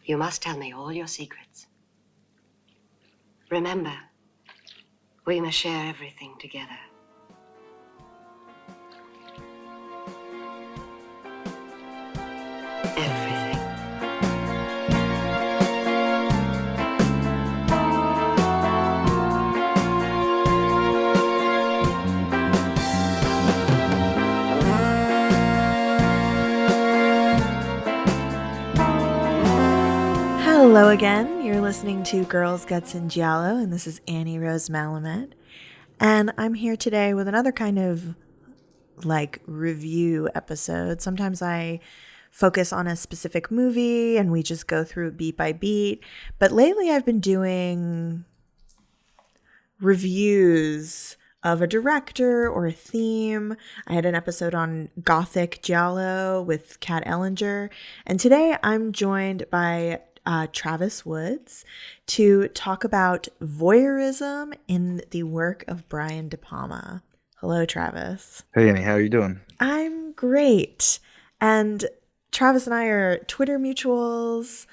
You must tell me all your secrets. Remember, we must share everything together. Everything. Hello again. You're listening to Girls, Guts, and Giallo, and this is Annie Rose Malamet. And I'm here today with another kind of review episode. Sometimes I focus on a specific movie and we just go through it beat by beat. But lately I've been doing reviews of a director or a theme. I had an episode on Gothic Giallo with Kat Ellinger. And today I'm joined by Travis Woods to talk about voyeurism in the work of Brian De Palma. Hello, Travis. Hey, Annie, how are you doing? I'm great. And Travis and I are Twitter mutuals.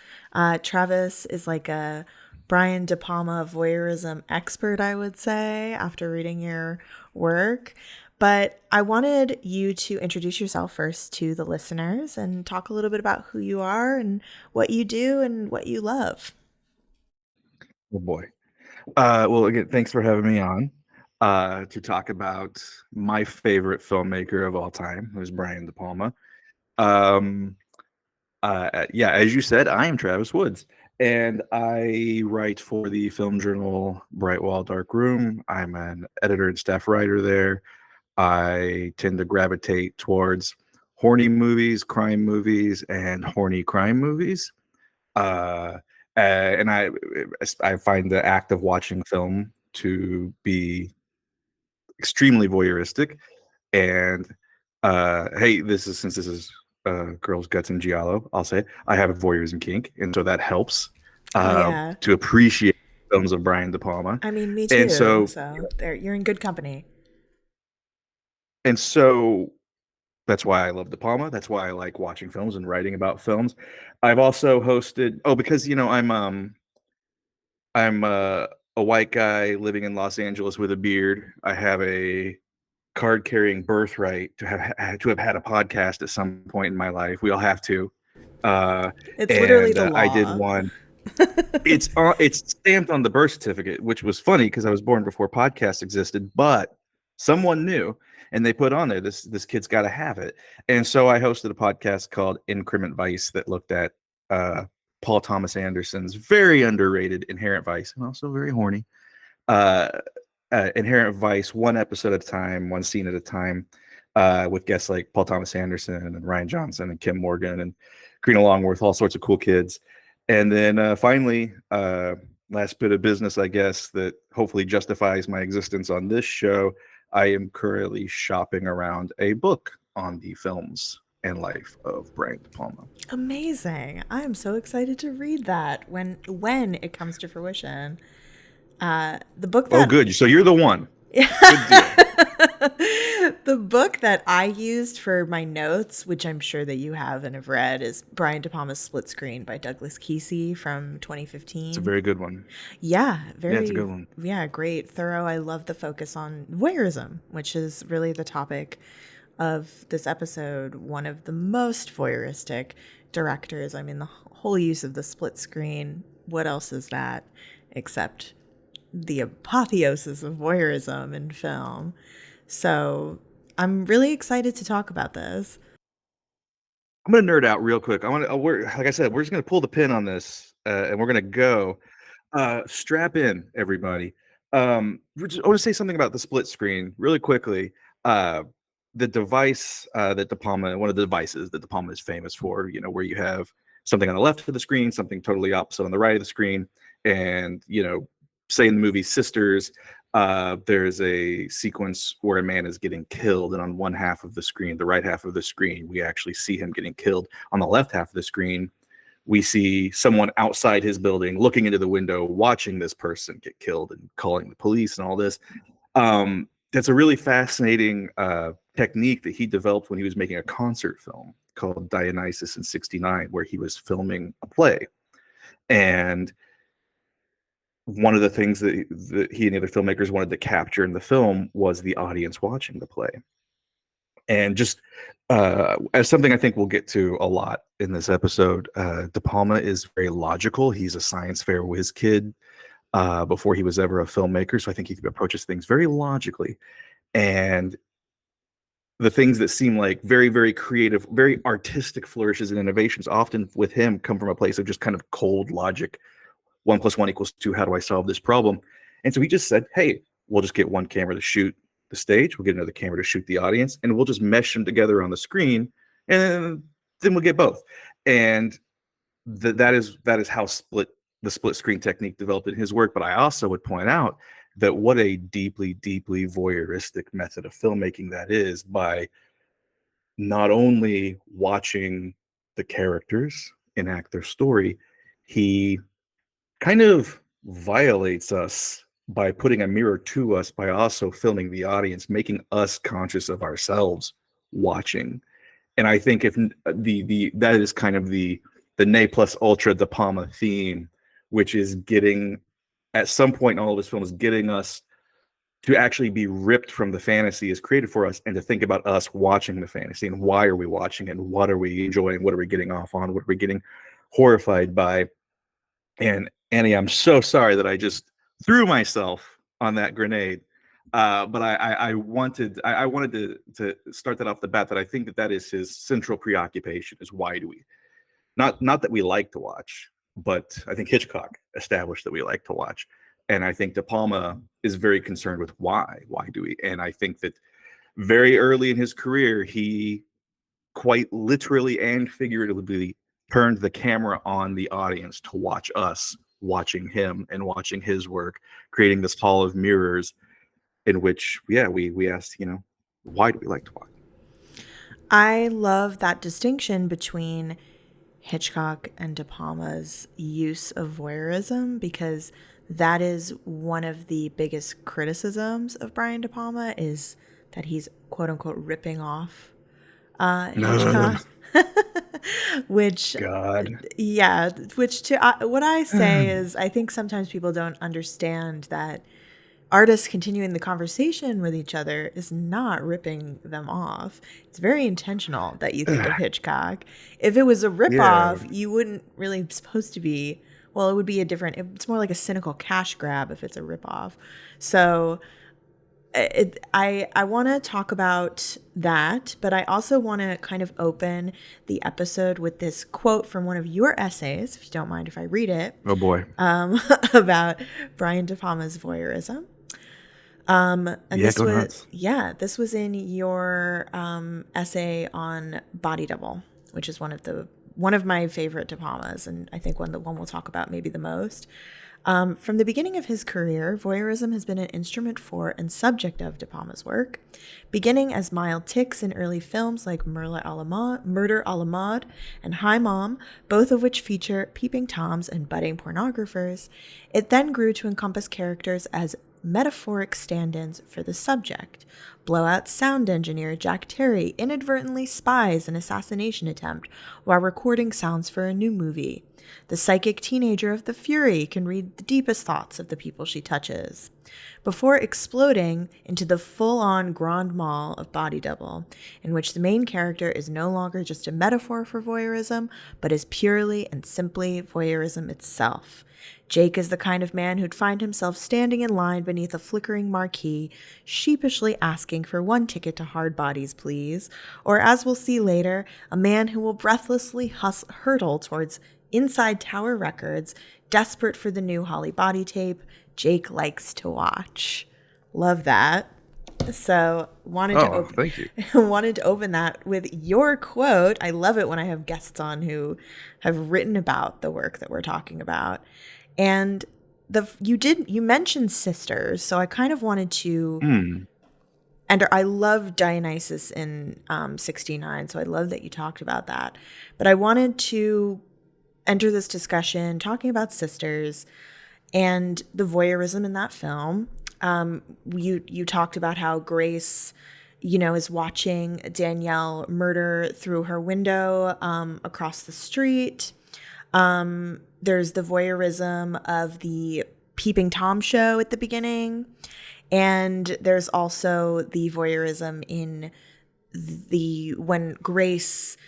Travis is like a Brian De Palma voyeurism expert, I would say, after reading your work. But I wanted you to introduce yourself first to the listeners and talk a little bit about who you are and what you do and what you love. Oh boy. Well, again, thanks for having me on to talk about my favorite filmmaker of all time, who's Brian De Palma. Yeah, as you said, I am Travis Woods, and I write for the film journal Bright Wall Dark Room. I'm an editor and staff writer there. I tend to gravitate towards horny movies, crime movies, and horny crime movies. And I find the act of watching film to be extremely voyeuristic. And hey, since this is Girls, Guts, and Giallo, I'll say I have a voyeurism kink, and so that helps Oh, yeah. to appreciate films of Brian De Palma. I mean, me And too. so, So there, you're in good company. and so that's why I love De Palma. That's why I like watching films and writing about films. I've also hosted. Oh, because I'm a white guy living in Los Angeles with a beard. I have a card-carrying birthright to have had a podcast at some point in my life. We all have to. It's literally And the I did law. one. It's stamped on the birth certificate, which was funny because I was born before podcasts existed, but someone knew and they put on there this kid's got to have it. And so I hosted a podcast called Increment Vice that looked at Paul Thomas Anderson's very underrated Inherent Vice, and also very horny uh, Inherent Vice, one episode at a time, one scene at a time, with guests like Paul Thomas Anderson and Ryan Johnson and Kim Morgan and Karina Longworth, all sorts of cool kids. And then finally, last bit of business, I guess, that hopefully justifies my existence on this show. I am currently shopping around a book on the films and life of Brian De Palma. Amazing. I am so excited to read that when it comes to fruition. The book Oh, that good. So you're the one. Good deal. the book that I used for my notes, which I'm sure that you have and have read, is Brian De Palma's Split Screen by Douglas Keesey from 2015. It's a very good one. Yeah, Yeah, it's a good one. Yeah, great, thorough. I love the focus on voyeurism, which is really the topic of this episode. One of the most voyeuristic directors. I mean, the whole use of the split screen. What else is that except the apotheosis of voyeurism in film? So I'm really excited to talk about this. I'm gonna nerd out real quick. Like I said, we're just gonna pull the pin on this, and we're gonna go. Strap in, everybody. I want to say something about the split screen really quickly. The device that De Palma, one of the devices that De Palma is famous for, where you have something on the left of the screen, something totally opposite on the right of the screen, and say in the movie Sisters, there's a sequence where a man is getting killed, and on one half of the screen, the right half of the screen, we actually see him getting killed. On the left half of the screen, we see someone outside his building looking into the window, watching this person get killed and calling the police and all this. That's a really fascinating technique that he developed when he was making a concert film called Dionysus in '69, where he was filming a play. And one of the things that he and the other filmmakers wanted to capture in the film was the audience watching the play. And just as something I think we'll get to a lot in this episode, De Palma is very logical. He's a science fair whiz kid before he was ever a filmmaker. So I think he approaches things very logically. And the things that seem like very, very creative, very artistic flourishes and innovations often with him come from a place of just kind of cold logic. 1+1=2. How do I solve this problem? And so he just said, hey, we'll just get one camera to shoot the stage. We'll get another camera to shoot the audience, and we'll just mesh them together on the screen. And then we'll get both. And that is how the split screen technique developed in his work. But I also would point out that what a deeply, deeply voyeuristic method of filmmaking that is, by not only watching the characters enact their story, he kind of violates us by putting a mirror to us, by also filming the audience, making us conscious of ourselves watching. And I think if that is kind of the ne plus ultra De Palma theme, which is getting, at some point in all of his films, getting us to actually be ripped from the fantasy is created for us, and to think about us watching the fantasy, and why are we watching it, and what are we enjoying, what are we getting off on, what are we getting horrified by. And Annie, I'm so sorry that I just threw myself on that grenade. But I wanted to start that off the bat, that I think that is his central preoccupation, is why do we, not that we like to watch, but I think Hitchcock established that we like to watch. And I think De Palma is very concerned with why do we? And I think that very early in his career, he quite literally and figuratively turned the camera on the audience to watch us watching him and watching his work, creating this hall of mirrors in which, we asked, why do we like to watch? I love that distinction between Hitchcock and De Palma's use of voyeurism, because that is one of the biggest criticisms of Brian De Palma, is that he's quote unquote ripping off Hitchcock. Which, God. yeah, which to what I say is, I think sometimes people don't understand that artists continuing the conversation with each other is not ripping them off. It's very intentional that you think of Hitchcock. If it was a ripoff, you wouldn't really supposed to be, well, it would be it's more like a cynical cash grab if it's a ripoff. So I want to talk about that, but I also want to kind of open the episode with this quote from one of your essays, if you don't mind if I read it. Oh boy. About Brian De Palma's voyeurism. This was in your essay on Body Double, which is one of my favorite De Palmas, and I think one we'll talk about maybe the most. From the beginning of his career, voyeurism has been an instrument for and subject of De Palma's work, beginning as mild tics in early films like Murder a la Mode and Hi Mom, both of which feature peeping toms and budding pornographers. It then grew to encompass characters as metaphoric stand-ins for the subject. Blowout sound engineer Jack Terry inadvertently spies an assassination attempt while recording sounds for a new movie. The psychic teenager of The Fury can read the deepest thoughts of the people she touches, before exploding into the full-on grand mal of Body Double, in which the main character is no longer just a metaphor for voyeurism, but is purely and simply voyeurism itself. Jake is the kind of man who'd find himself standing in line beneath a flickering marquee, sheepishly asking for one ticket to Hard Bodies, please, or, as we'll see later, a man who will breathlessly hurtle towards Inside Tower Records, desperate for the new Holly Body tape Jake likes to watch. Love that. So wanted to open that with your quote. I love it when I have guests on who have written about the work that we're talking about. And you mentioned sisters, so I kind of wanted to and I love Dionysus in 69, so I love that you talked about that. But I wanted to enter this discussion talking about sisters and the voyeurism in that film. You talked about how Grace, is watching Danielle murder through her window across the street. there's the voyeurism of the Peeping Tom show at the beginning, and there's also the voyeurism in the when Grace,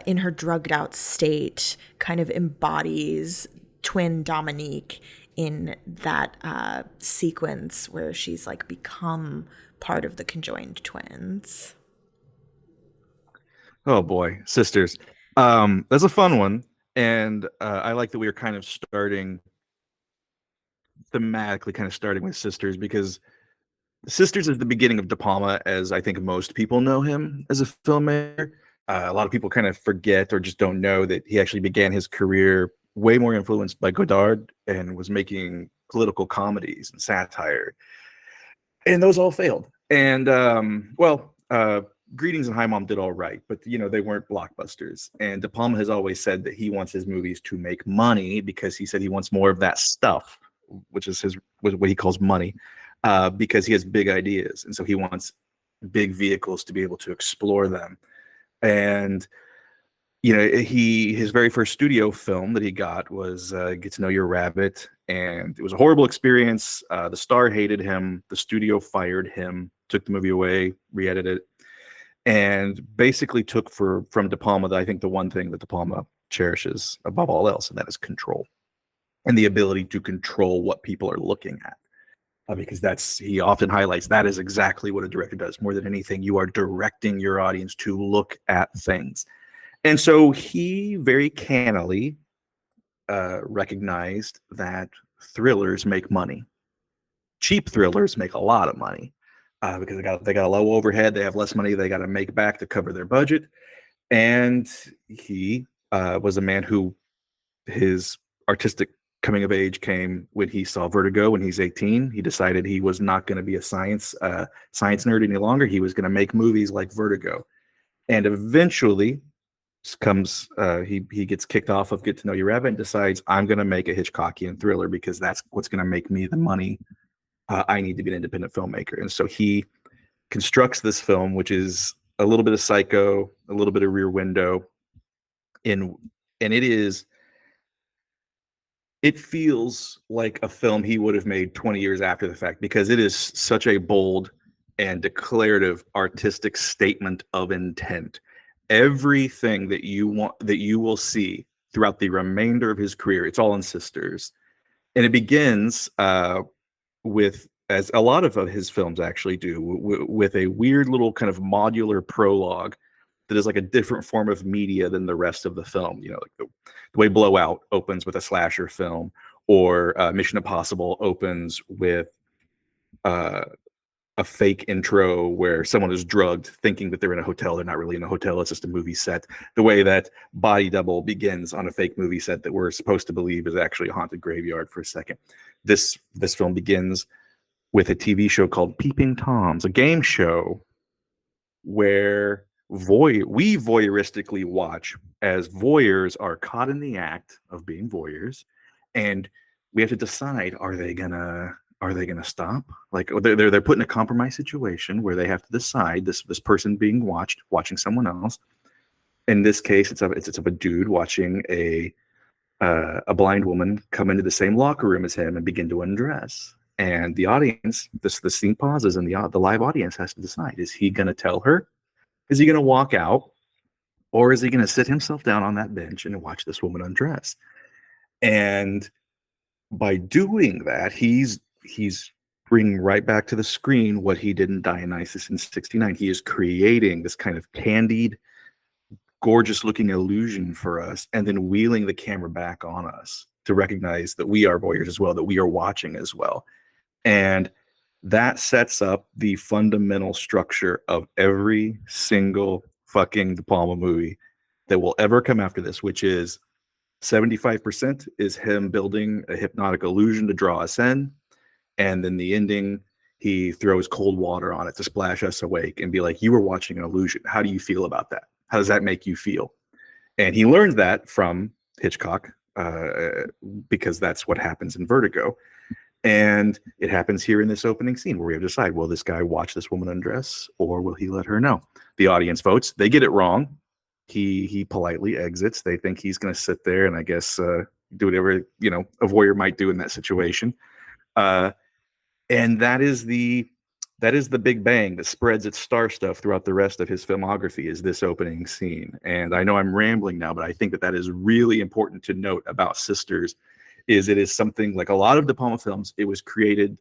in her drugged out state, kind of embodies twin Dominique in that sequence where she's like become part of the conjoined twins. Oh boy, sisters. That's a fun one, and I like that we are kind of starting thematically, kind of starting with sisters, because Sisters is the beginning of De Palma, as I think most people know him as a filmmaker. A lot of people kind of forget or just don't know that he actually began his career way more influenced by Godard and was making political comedies and satire, and those all failed. And Greetings and Hi Mom did all right, but they weren't blockbusters. And De Palma has always said that he wants his movies to make money because he said he wants more of that stuff, which is what he calls money, because he has big ideas, and so he wants big vehicles to be able to explore them. And his very first studio film that he got was Get to Know Your Rabbit, and it was a horrible experience. The star hated him, the studio fired him, took the movie away, re-edited it, and basically took from De Palma, I think, the one thing that De Palma cherishes above all else, and that is control, and the ability to control what people are looking at. Because he often highlights that is exactly what a director does. More than anything, you are directing your audience to look at things. And so he very cannily recognized that thrillers make money. Cheap thrillers make a lot of money because they got a low overhead. They have less money they got to make back to cover their budget. And he was a man who his artistic coming of age came when he saw Vertigo when he's 18. He decided he was not going to be a science nerd any longer. He was going to make movies like Vertigo. And eventually he gets kicked off of Get to Know Your Rabbit and decides, I'm going to make a Hitchcockian thriller because that's what's going to make me the money I need to be an independent filmmaker. And so he constructs this film, which is a little bit of Psycho, a little bit of Rear Window, and it feels like a film he would have made 20 years after the fact, because it is such a bold and declarative artistic statement of intent. Everything that you will see throughout the remainder of his career, it's all in Sisters. And it begins with, as a lot of his films actually do, with a weird little kind of modular prologue that is like a different form of media than the rest of the film. Like the way Blowout opens with a slasher film, or Mission Impossible opens with a fake intro where someone is drugged thinking that they're in a hotel. They're not really in a hotel. It's just a movie set. The way that Body Double begins on a fake movie set that we're supposed to believe is actually a haunted graveyard for a second. This film begins with a TV show called Peeping Toms, a game show where we voyeuristically watch as voyeurs are caught in the act of being voyeurs, and we have to decide, are they gonna stop? Like they're put in a compromise situation where they have to decide, this person being watching someone else. In this case, it's of a dude watching a blind woman come into the same locker room as him and begin to undress. And the audience, the scene pauses, and the live audience has to decide: is he going to tell her? Is he going to walk out, or is he going to sit himself down on that bench and watch this woman undress? And by doing that, he's bringing right back to the screen what he did in Dionysus in '69. He is creating this kind of candied, gorgeous-looking illusion for us, and then wheeling the camera back on us to recognize that we are voyeurs as well, that we are watching as well. And that sets up the fundamental structure of every single fucking De Palma movie that will ever come after this, which is 75% is him building a hypnotic illusion to draw us in. And then the ending, he throws cold water on it to splash us awake and be like, you were watching an illusion. How do you feel about that? How does that make you feel? And he learned that from Hitchcock, because that's what happens in Vertigo. And it happens here in this opening scene where we have to decide, will this guy watch this woman undress, or will he let her know? The audience votes. They get it wrong. He politely exits. They think he's going to sit there and I guess do whatever, you know, a voyeur might do in that situation. And that is the big bang that spreads its star stuff throughout the rest of his filmography, is this opening scene. And I know I'm rambling now, but I think that that is really important to note about Sisters, is it is something like a lot of De Palma films, it was created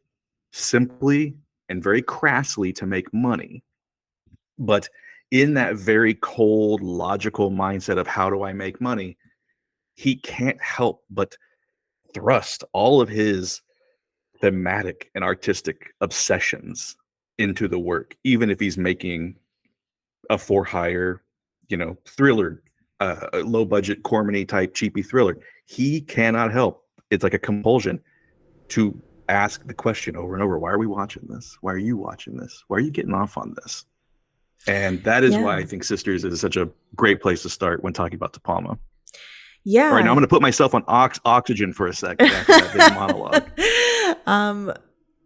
simply and very crassly to make money. But in that very cold, logical mindset of how do I make money, he can't help but thrust all of his thematic and artistic obsessions into the work, even if he's making a for hire, you know, thriller, a low budget Cormany type cheapy thriller. He cannot help. It's like a compulsion to ask the question over and over: why are we watching this? Why are you watching this? Why are you getting off on this? And that is why I think Sisters is such a great place to start when talking about De Palma. Yeah. All right, now I'm going to put myself on oxygen for a second after that big monologue.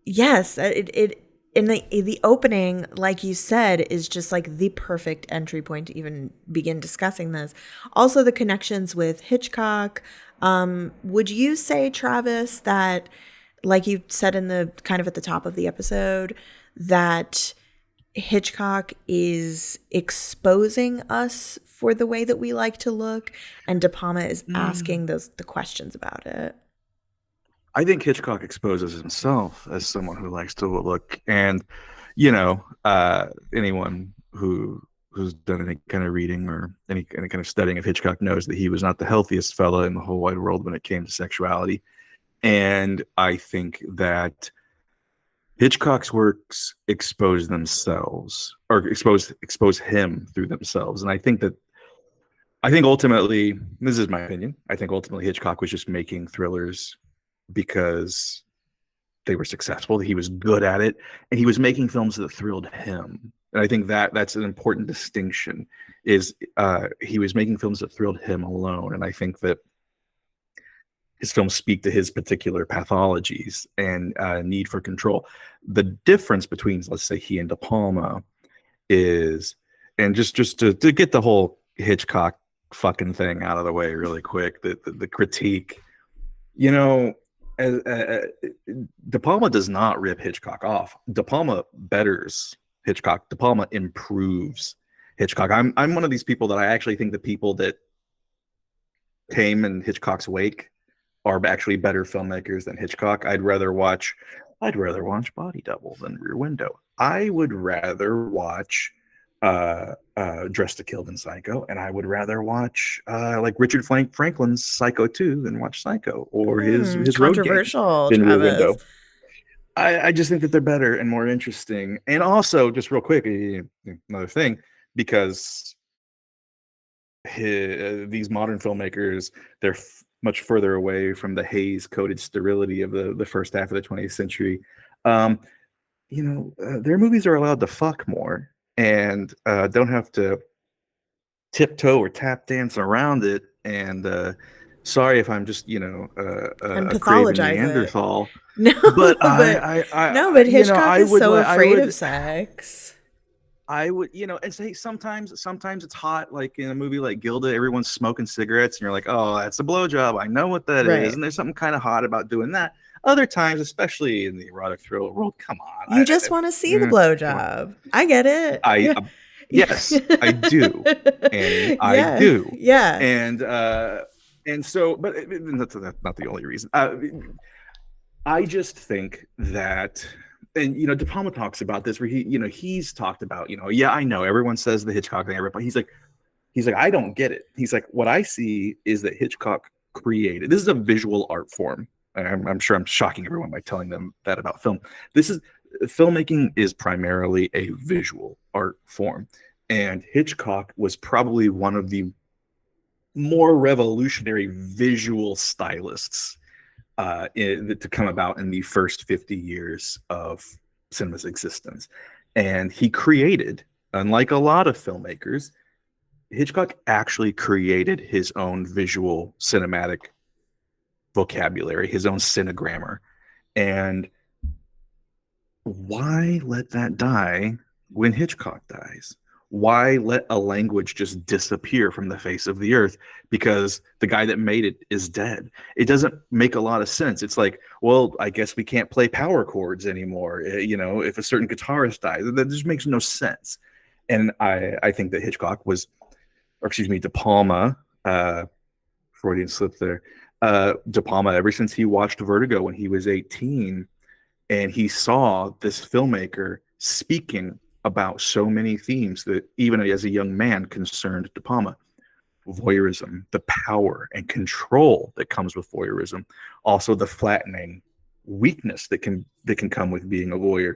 Yes, it in the opening, like you said, is just like the perfect entry point to even begin discussing this. Also, the connections with Hitchcock. Would you say, Travis, that, like you said in the kind of at the top of the episode, that Hitchcock is exposing us for the way that we like to look, and De Palma is asking the questions about it? I think Hitchcock exposes himself as someone who likes to look, and you know, anyone who's done any kind of reading or any kind of studying of Hitchcock knows that he was not the healthiest fella in the whole wide world when it came to sexuality. And I think that Hitchcock's works expose themselves, or expose him through themselves. And I think ultimately, this is my opinion, I think ultimately Hitchcock was just making thrillers because they were successful, he was good at it, and he was making films that thrilled him. And I think that that's an important distinction, is he was making films that thrilled him alone. And I think that his films speak to his particular pathologies and need for control. The difference between, let's say, he and De Palma is, and just to get the whole Hitchcock fucking thing out of the way really quick, the critique, you know, De Palma does not rip Hitchcock off. De Palma betters Hitchcock. De Palma improves Hitchcock. I'm one of these people that I actually think the people that came in Hitchcock's wake are actually better filmmakers than Hitchcock. I'd rather watch Body Double than Rear Window. I would rather watch Dressed to Kill than Psycho, and I would rather watch like Richard Franklin's Psycho 2 than watch Psycho, or his controversial Road Game than Rear Travis. Window. I just think that they're better and more interesting. And also, just real quick, another thing, because these modern filmmakers, they're much further away from the haze-coated sterility of the first half of the 20th century. You know, their movies are allowed to fuck more and don't have to tiptoe or tap dance around it. And sorry if I'm just, you know, a craven Neanderthal. No, but but Hitchcock is so afraid of sex. I would, you know, and say sometimes it's hot, like in a movie like Gilda, everyone's smoking cigarettes, and you're like, oh, that's a blowjob. I know what that is, and there's something kind of hot about doing that. Other times, especially in the erotic thriller world, come on, you just want to see the blowjob. I get it. Yes, I do, Annie, I do, yeah, and so, but that's not the only reason. I just think that, and you know, De Palma talks about this, where he's talked about, yeah, I know everyone says the Hitchcock thing, but he's like, I don't get it. He's like, what I see is that Hitchcock created. This is a visual art form. I'm sure I'm shocking everyone by telling them that about film. Filmmaking is primarily a visual art form, and Hitchcock was probably one of the more revolutionary visual stylists to come about in the first 50 years of cinema's existence. And he created, unlike a lot of filmmakers, Hitchcock actually created his own visual cinematic vocabulary, his own cinegrammar. And why let that die when Hitchcock dies? Why let a language just disappear from the face of the earth because the guy that made it is dead? It doesn't make a lot of sense. It's like, well, I guess we can't play power chords anymore. If a certain guitarist dies, that just makes no sense. And I think that Hitchcock was, or excuse me, De Palma, Freudian slip there. De Palma, ever since he watched Vertigo when he was 18, and he saw this filmmaker speaking about so many themes that even as a young man concerned De Palma. Voyeurism, the power and control that comes with voyeurism, also the flattening weakness that can come with being a voyeur,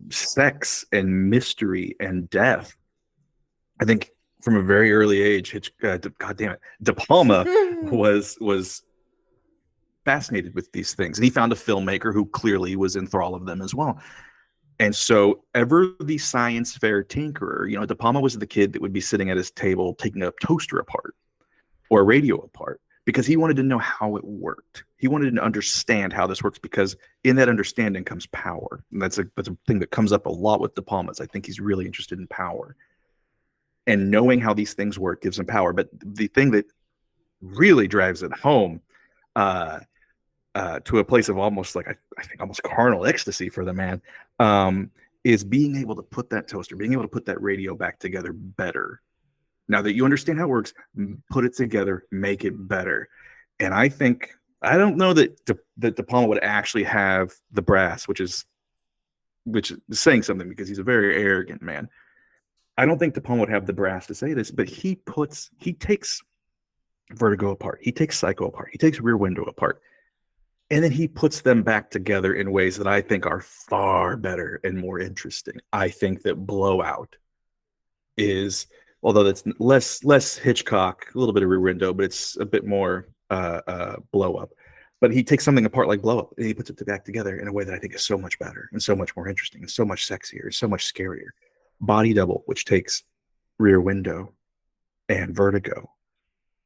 sex and mystery and death. I think from a very early age, God damn it, De Palma was fascinated with these things, and he found a filmmaker who clearly was enthralled of them as well. And so, ever the science fair tinkerer, De Palma was the kid that would be sitting at his table taking a toaster apart or a radio apart because he wanted to know how it worked. He wanted to understand how this works because in that understanding comes power. And that's a thing that comes up a lot with De Palma's. I think he's really interested in power. And knowing how these things work gives him power. But the thing that really drives it home to a place of almost like, I think almost carnal ecstasy for the man, is being able to put that toaster, being able to put that radio back together better. Now that you understand how it works, put it together, make it better. And I don't know that De Palma would actually have the brass, which is saying something because he's a very arrogant man. I don't think De Palma would have the brass to say this, but he takes Vertigo apart, he takes Psycho apart, he takes Rear Window apart, and then he puts them back together in ways that I think are far better and more interesting. I think that Blowout is, although that's less Hitchcock, a little bit of Rear Window, but it's a bit more Blow Up. But he takes something apart like Blow Up, and he puts it back together in a way that I think is so much better and so much more interesting and so much sexier and so much scarier. Body Double, which takes Rear Window and Vertigo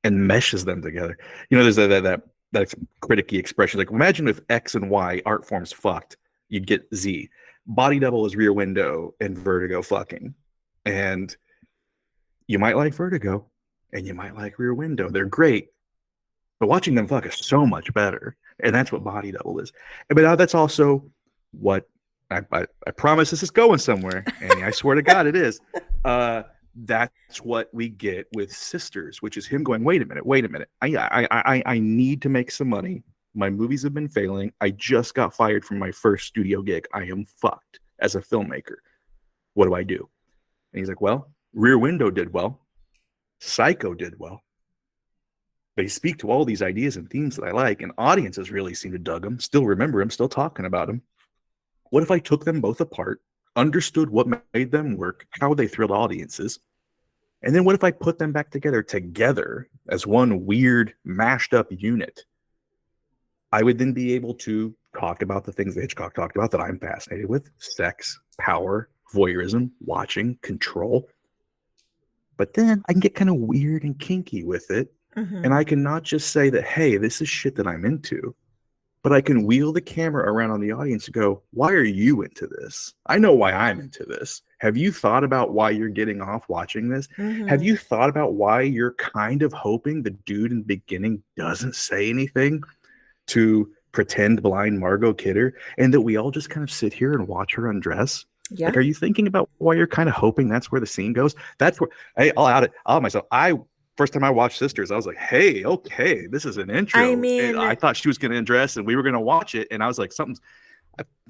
and meshes them together. There's that criticky expression. Like, imagine if X and Y art forms fucked, you'd get Z. Body Double is Rear Window and Vertigo fucking. And you might like Vertigo and you might like Rear Window. They're great. But watching them fuck is so much better. And that's what Body Double is. But that's also what I promise this is going somewhere. And I swear to God it is. That's what we get with Sisters, which is him going, wait a minute. I need to make some money. My movies have been failing. I just got fired from my first studio gig. I am fucked as a filmmaker. What do I do? And he's like, well, Rear Window did well. Psycho did well. They speak to all these ideas and themes that I like, and audiences really seem to dug them, still remember them, still talking about them. What if I took them both apart, understood what made them work, how they thrilled audiences, and then what if I put them back together as one weird, mashed up unit? I would then be able to talk about the things that Hitchcock talked about that I'm fascinated with: sex, power, voyeurism, watching, control. But then I can get kind of weird and kinky with it. Mm-hmm. And I can not just say that, hey, this is shit that I'm into, but I can wheel the camera around on the audience and go, why are you into this? I know why I'm into this. Have you thought about why you're getting off watching this? Mm-hmm. Have you thought about why you're kind of hoping the dude in the beginning doesn't say anything to pretend blind Margot Kidder, and that we all just kind of sit here and watch her undress? Yeah. Like, are you thinking about why you're kind of hoping that's where the scene goes? That's where, hey, I'll out myself. First time I watched Sisters, I was like, hey, okay, this is an intro. I mean, I thought she was going to undress and we were going to watch it. And I was like,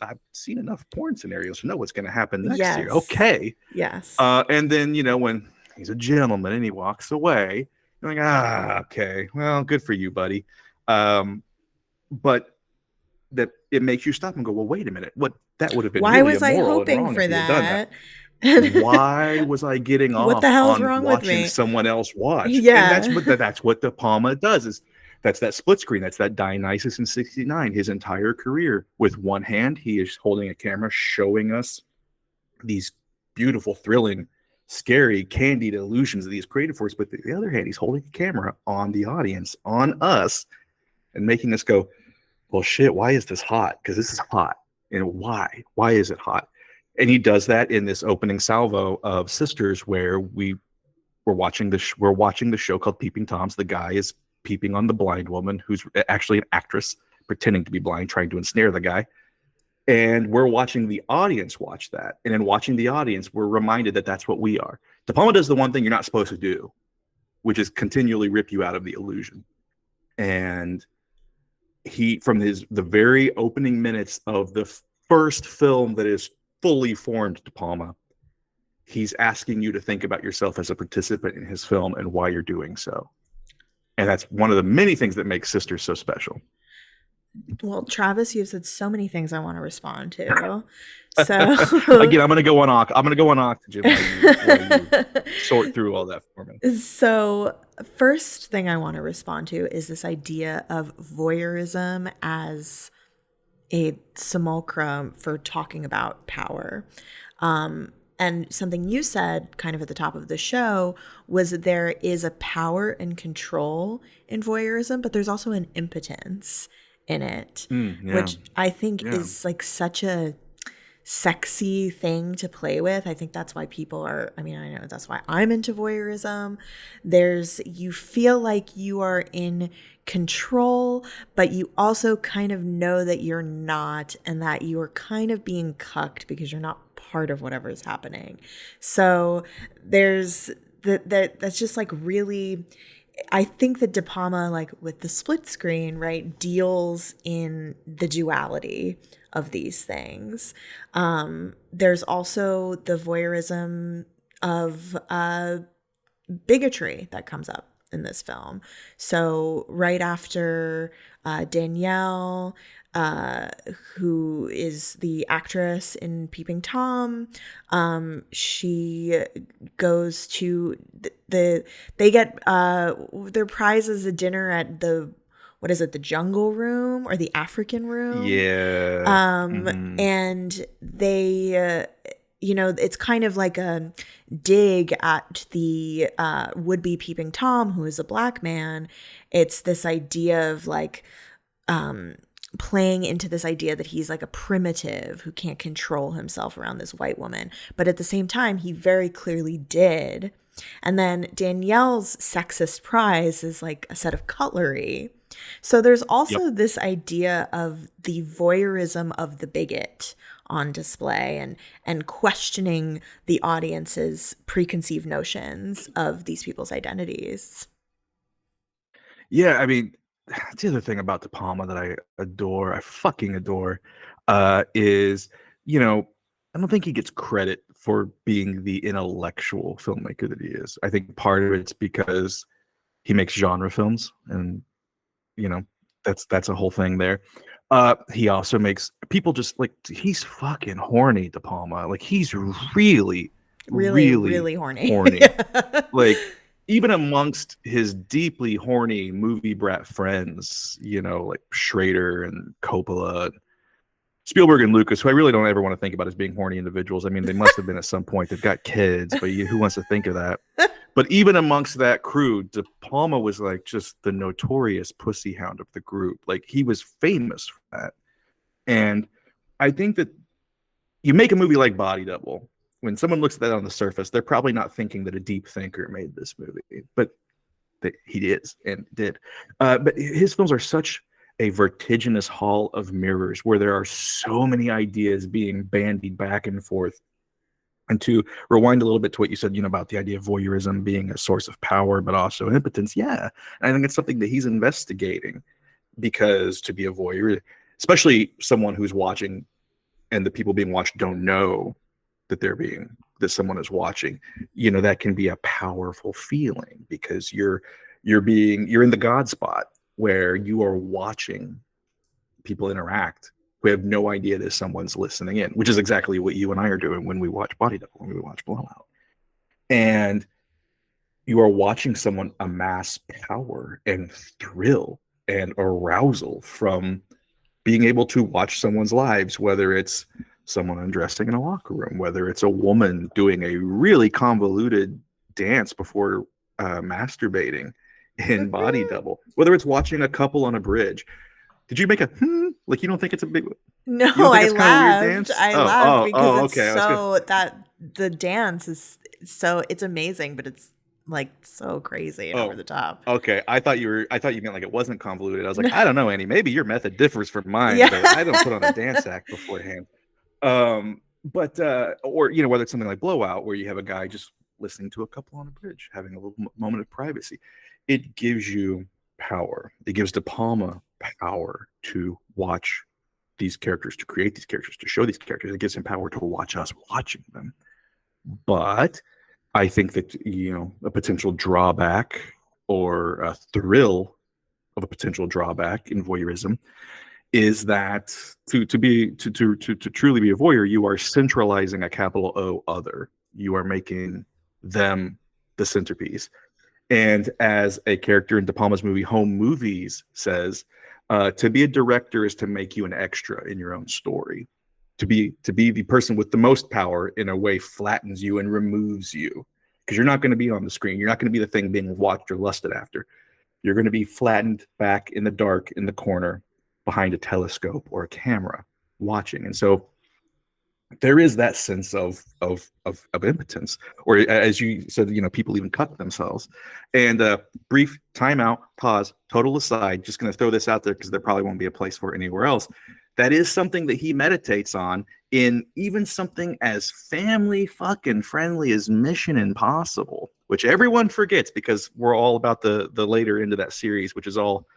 I've seen enough porn scenarios to know what's going to happen next year. Okay. Yes. And then, when he's a gentleman and he walks away, you're like, okay, well, good for you, buddy. But that it makes you stop and go, well, wait a minute. That would have been why really was I immoral hoping and wrong for if he had done that? that? Why was I getting off what the hell's on wrong watching with me? someone else watch? Yeah. And that's what De Palma does. That's that split screen. That's that Dionysus in 69. His entire career, with one hand, he is holding a camera showing us these beautiful, thrilling, scary, candied illusions that he's created for us. But the other hand, he's holding a camera on the audience, on us, and making us go, well, shit, why is this hot? Because this is hot. And why? Why is it hot? And he does that in this opening salvo of Sisters, where we're watching the show called Peeping Toms. The guy is peeping on the blind woman, who's actually an actress pretending to be blind, trying to ensnare the guy. And we're watching the audience watch that. And in watching the audience, we're reminded that that's what we are. De Palma does the one thing you're not supposed to do, which is continually rip you out of the illusion. And he, from the very opening minutes of the first film that is fully formed De Palma, he's asking you to think about yourself as a participant in his film and why you're doing so. And that's one of the many things that makes Sisters so special. Well, Travis, you've said so many things I want to respond to. So again, I'm going to go on oxygen while you sort through all that for me. So first thing I want to respond to is this idea of voyeurism as a simulacrum for talking about power. And something you said kind of at the top of the show was that there is a power and control in voyeurism, but there's also an impotence in it, which I think is like such a sexy thing to play with. I think that's why people are, I know that's why I'm into voyeurism. You feel like you are in control, but you also kind of know that you're not, and that you are kind of being cucked because you're not part of whatever is happening. So there's that's just like really, I think that De Palma, like with the split screen, right, deals in the duality of these things. There's also the voyeurism of bigotry that comes up in this film. So right after Danielle, who is the actress in Peeping Tom, she goes to they get their prize is a dinner at the Jungle Room or the African Room. And they it's kind of like a dig at the would-be Peeping Tom, who is a black man. It's this idea of like playing into this idea that he's like a primitive who can't control himself around this white woman. But at the same time, he very clearly did. And then Danielle's sexist prize is like a set of cutlery. So there's also this idea of the voyeurism of the bigot on display, and questioning the audience's preconceived notions of these people's identities. Yeah, I mean, that's the other thing about De Palma that I fucking adore, is, I don't think he gets credit for being the intellectual filmmaker that he is. I think part of it's because he makes genre films, and that's a whole thing there. He also makes people just like, he's fucking horny, De Palma. Like, he's really horny. Like, even amongst his deeply horny movie brat friends, like Schrader and Coppola, Spielberg and Lucas, who I really don't ever want to think about as being horny individuals. I mean, they must have been at some point. They've got kids, but who wants to think of that? But even amongst that crew, De Palma was like just the notorious pussy hound of the group. Like, he was famous for that. And I think that you make a movie like Body Double, when someone looks at that on the surface, they're probably not thinking that a deep thinker made this movie, but he is and did. But his films are such a vertiginous hall of mirrors where there are so many ideas being bandied back and forth. And to rewind a little bit to what you said, about the idea of voyeurism being a source of power, but also impotence. Yeah. And I think it's something that he's investigating, because to be a voyeur, especially someone who's watching and the people being watched don't know that someone is watching, that can be a powerful feeling, because you're in the God spot where you are watching people interact who have no idea that someone's listening in, which is exactly what you and I are doing when we watch Body Double, when we watch Blowout. And you are watching someone amass power and thrill and arousal from being able to watch someone's lives, whether it's someone undressing in a locker room, whether it's a woman doing a really convoluted dance before masturbating in Body Double, whether it's watching a couple on a bridge. Did you make a Like, you don't think it's a big? No, You don't think I it's kind of a weird laughed. dance? I Oh, laughed oh, because oh. it's Okay, I was good. so that the dance is so it's amazing, but it's like so crazy and over Oh, the top. okay. I thought you meant like it wasn't convoluted. I was like, No, I don't know, Annie. Maybe your method differs from mine, yeah. but I don't put on a dance act beforehand. But or whether it's something like Blowout, where you have a guy just listening to a couple on a bridge, having a little moment of privacy, it gives you power. It gives De Palma power to watch these characters, to create these characters, to show these characters. It gives him power to watch us watching them. But I think that a potential drawback or a thrill of a potential drawback in voyeurism is that to truly be a voyeur, you are centralizing a capital O other. You are making them the centerpiece. And as a character in De Palma's movie Home Movies says, to be a director is to make you an extra in your own story. To be the person with the most power, in a way, flattens you and removes you, because you're not going to be on the screen. You're not going to be the thing being watched or lusted after. You're going to be flattened back in the dark in the corner behind a telescope or a camera watching. And so there is that sense of impotence, or as you said, people even cut themselves. And brief timeout, pause, total aside, just going to throw this out there because there probably won't be a place for it anywhere else. That is something that he meditates on in even something as family fucking friendly as Mission Impossible, which everyone forgets because we're all about the later end of that series, which is all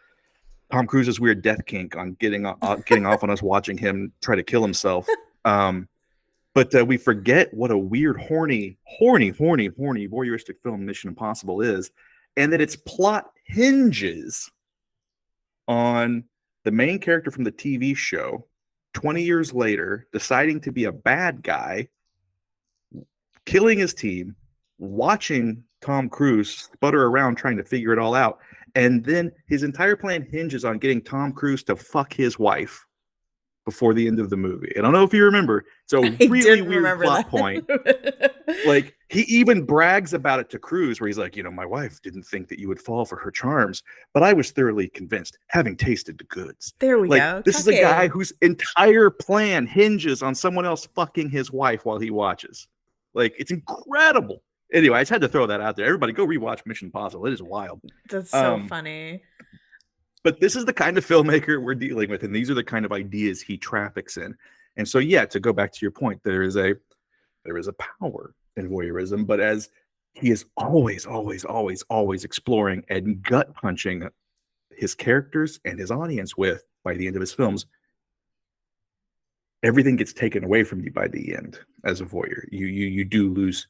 Tom Cruise's weird death kink on getting off on us watching him try to kill himself. But we forget what a weird, horny, voyeuristic film Mission Impossible is, and that its plot hinges on the main character from the TV show 20 years later deciding to be a bad guy, killing his team, watching Tom Cruise sputter around trying to figure it all out, and then his entire plan hinges on getting Tom Cruise to fuck his wife before the end of the movie. I don't know if you remember. It's a I really didn't weird remember plot that. point. Like, he even brags about it to Cruise, where he's like, my wife didn't think that you would fall for her charms, but I was thoroughly convinced, having tasted the goods. There we Like, go. this is a guy whose entire plan hinges on someone else fucking his wife while he watches. Like, it's incredible. Anyway, I just had to throw that out there. Everybody go rewatch Mission Impossible. It is wild. That's so funny. But this is the kind of filmmaker we're dealing with, and these are the kind of ideas he traffics in. And so, yeah, to go back to your point, there is a power in voyeurism, but as he is always exploring and gut punching his characters and his audience with, by the end of his films, everything gets taken away from you by the end. As a voyeur, you do lose.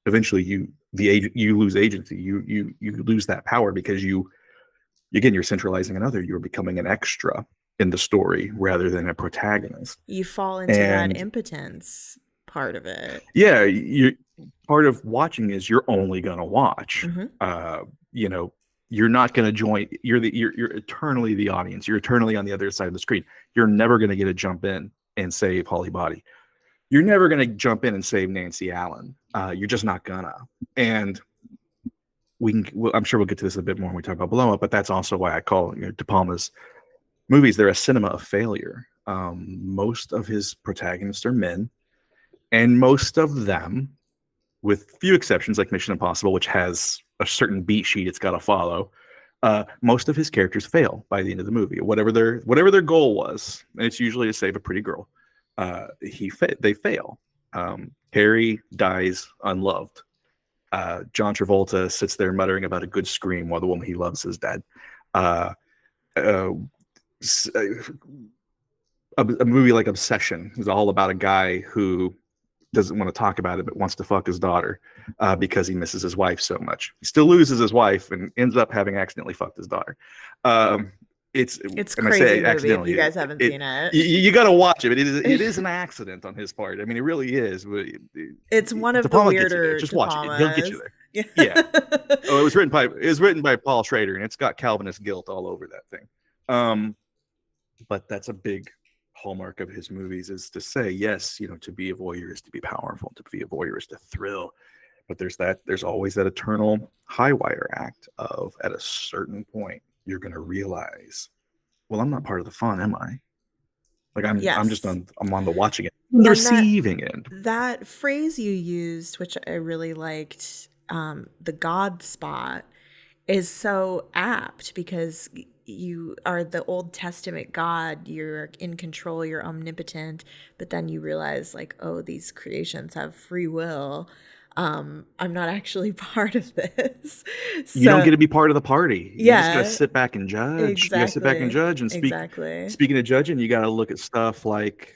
Eventually, you lose agency. You lose that power because you're centralizing another. You're becoming an extra in the story rather than a protagonist. You fall into that impotence part of it. Yeah, part of watching is you're only gonna watch. You're not gonna join. You're eternally the audience. You're eternally on the other side of the screen. You're never gonna get to jump in and save Holly Body. You're never gonna jump in and save Nancy Allen. You're just not gonna. And I'm sure we'll get to this a bit more when we talk about Blow Up, but that's also why I call De Palma's movies, they're a cinema of failure. Most of his protagonists are men, and most of them, with few exceptions like Mission Impossible, which has a certain beat sheet it's got to follow, most of his characters fail by the end of the movie. Whatever their goal was, and it's usually to save a pretty girl, they fail. Harry dies unloved. John Travolta sits there muttering about a good scream while the woman he loves is dead. A movie like Obsession is all about a guy who doesn't want to talk about it but wants to fuck his daughter because he misses his wife so much. He still loses his wife and ends up having accidentally fucked his daughter. It's crazy movie. Accidentally, if you guys haven't seen it, you got to watch it. It is an accident on his part. I mean, it really is. It's one of the weirder. Just watch it. He'll get you there. Yeah. Oh, it was written by Paul Schrader, and it's got Calvinist guilt all over that thing. But that's a big hallmark of his movies, is to say, yes, to be a voyeur is to be powerful, to be a voyeur is to thrill. But there's always that eternal high wire act of, at a certain point, you're going to realize, well, I'm not part of the fun, am I? Like I'm just Yes. I'm on the watching end, the And receiving end. that phrase you used, which I really liked, the God spot, is so apt because you are the Old Testament God. You're in control, you're omnipotent, but then you realize, like, oh, these creations have free will. I'm not actually part of this. You don't So, get to be part of the party. You just got to yeah, sit back and judge. You got to sit back and exactly. judge and Exactly. speaking of judging, you got to look at stuff like,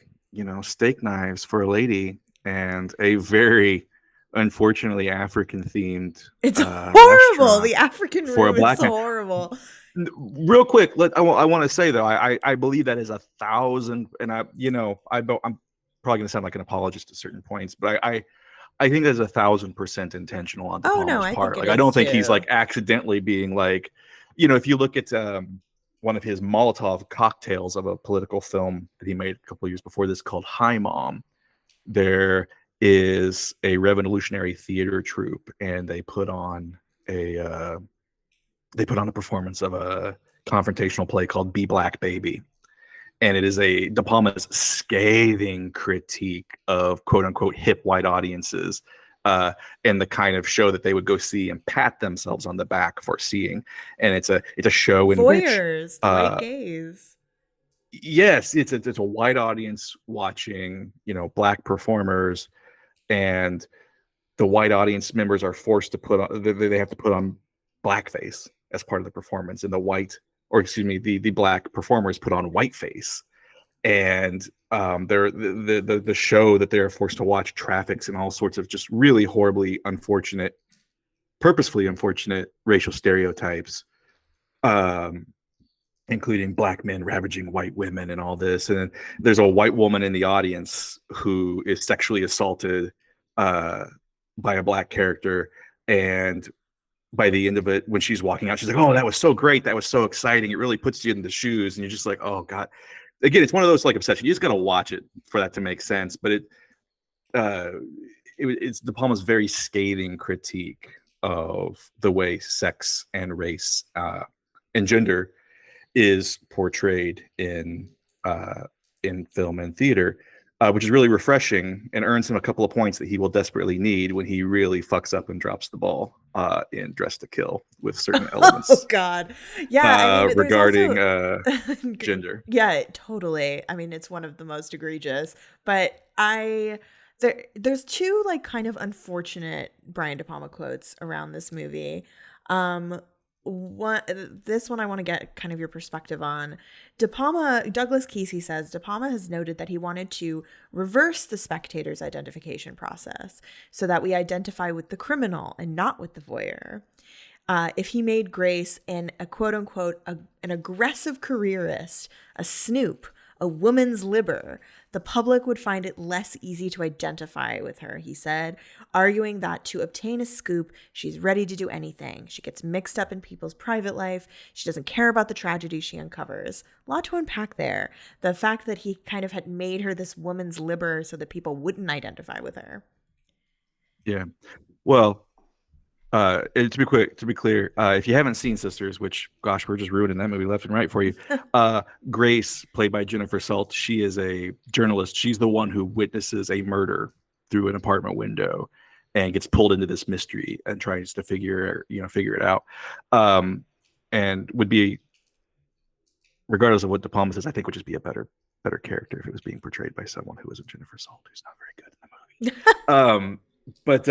steak knives for a lady and a very unfortunately African themed It's horrible. restaurant The African for a room is black man. horrible. Real quick, I want to say though, I believe that is 1,000, and I'm probably going to sound like an apologist at certain points, but I think that's 1,000% intentional on De Oh no, Palma's I think part. it Like, I is don't think he's too. like accidentally being like, if you look at one of his Molotov cocktails of a political film that he made a couple of years before this called Hi Mom, there is a revolutionary theater troupe, and a they put on a performance of a confrontational play called Be Black Baby, and it is a De Palma's scathing critique of quote unquote hip white audiences, and the kind of show that they would go see and pat themselves on the back for seeing. And it's a show in which, Voyeurs, the white gaze. yes, it's a white audience watching black performers, and the white audience members are forced to put on they have to put on blackface as part of the performance, and the black performers put on whiteface, and they're the show that they're forced to watch traffics and all sorts of just really horribly unfortunate, purposefully unfortunate racial stereotypes, um, including black men ravaging white women and all this. And there's a white woman in the audience who is sexually assaulted uh, by a black character, and by the end of it, when she's walking out, she's like, "Oh, that was so great. That was so exciting. It really puts you in the shoes." And you're just like, "Oh God." Again, it's one of those like obsession. You just got to watch it for that to make sense. But uh, it's De Palma's very scathing critique of the way sex and race and gender is portrayed in film and theater, which is really refreshing and earns him a couple of points that he will desperately need when he really fucks up and drops the ball in Dress to Kill with certain Oh elements God. Yeah, I mean there's regarding also gender. yeah, totally. I mean it's one of the most egregious, but there's two like kind of unfortunate Brian De Palma quotes around this movie. Um this one I want to get kind of your perspective on. Douglas Keesey says De Palma has noted that he wanted to reverse the spectator's identification process so that we identify with the criminal and not with the voyeur. If he made Grace a quote unquote an aggressive careerist, a snoop, a woman's libber, the public would find it less easy to identify with her, he said, arguing that to obtain a scoop, she's ready to do anything. She gets mixed up in people's private life. She doesn't care about the tragedy she uncovers. A lot to unpack there. The fact that he kind of had made her this woman's libber so that people wouldn't identify with her. Yeah. Well, to be clear, if you haven't seen Sisters, which gosh, we're just ruining that movie left and right for you. Grace, played by Jennifer Salt, she is a journalist. She's the one who witnesses a murder through an apartment window and gets pulled into this mystery and tries to figure it out. And would be, regardless of what De Palma says, I think would just be a better character if it was being portrayed by someone who isn't Jennifer Salt, who's not very good in the movie. But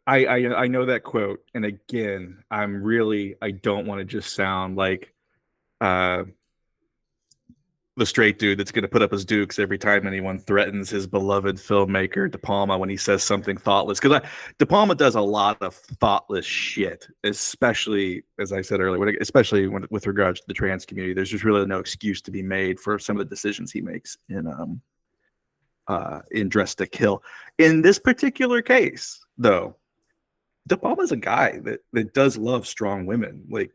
I know that quote, and again, I don't want to just sound like uh, the straight dude that's going to put up his dukes every time anyone threatens his beloved filmmaker De Palma when he says something thoughtless. Because De Palma does a lot of thoughtless shit, especially as I said earlier, especially with regards to the trans community. There's just really no excuse to be made for some of the decisions he makes in Dress to Kill. In this particular case, though, De Palma's a guy that does love strong women. Like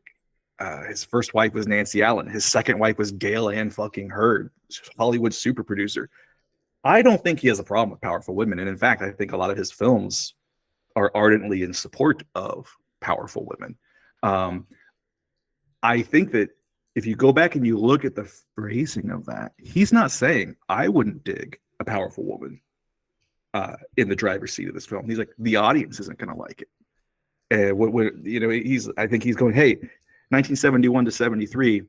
his first wife was Nancy Allen. His second wife was Gail Ann fucking Hurd, Hollywood super producer. I don't think he has a problem with powerful women, and in fact, I think a lot of his films are ardently in support of powerful women. I think that if you go back and you look at the phrasing of that, he's not saying I wouldn't dig a powerful woman in the driver's seat of this film. He's like, the audience isn't going to like it. And I think he's going, hey, 1971 to 73,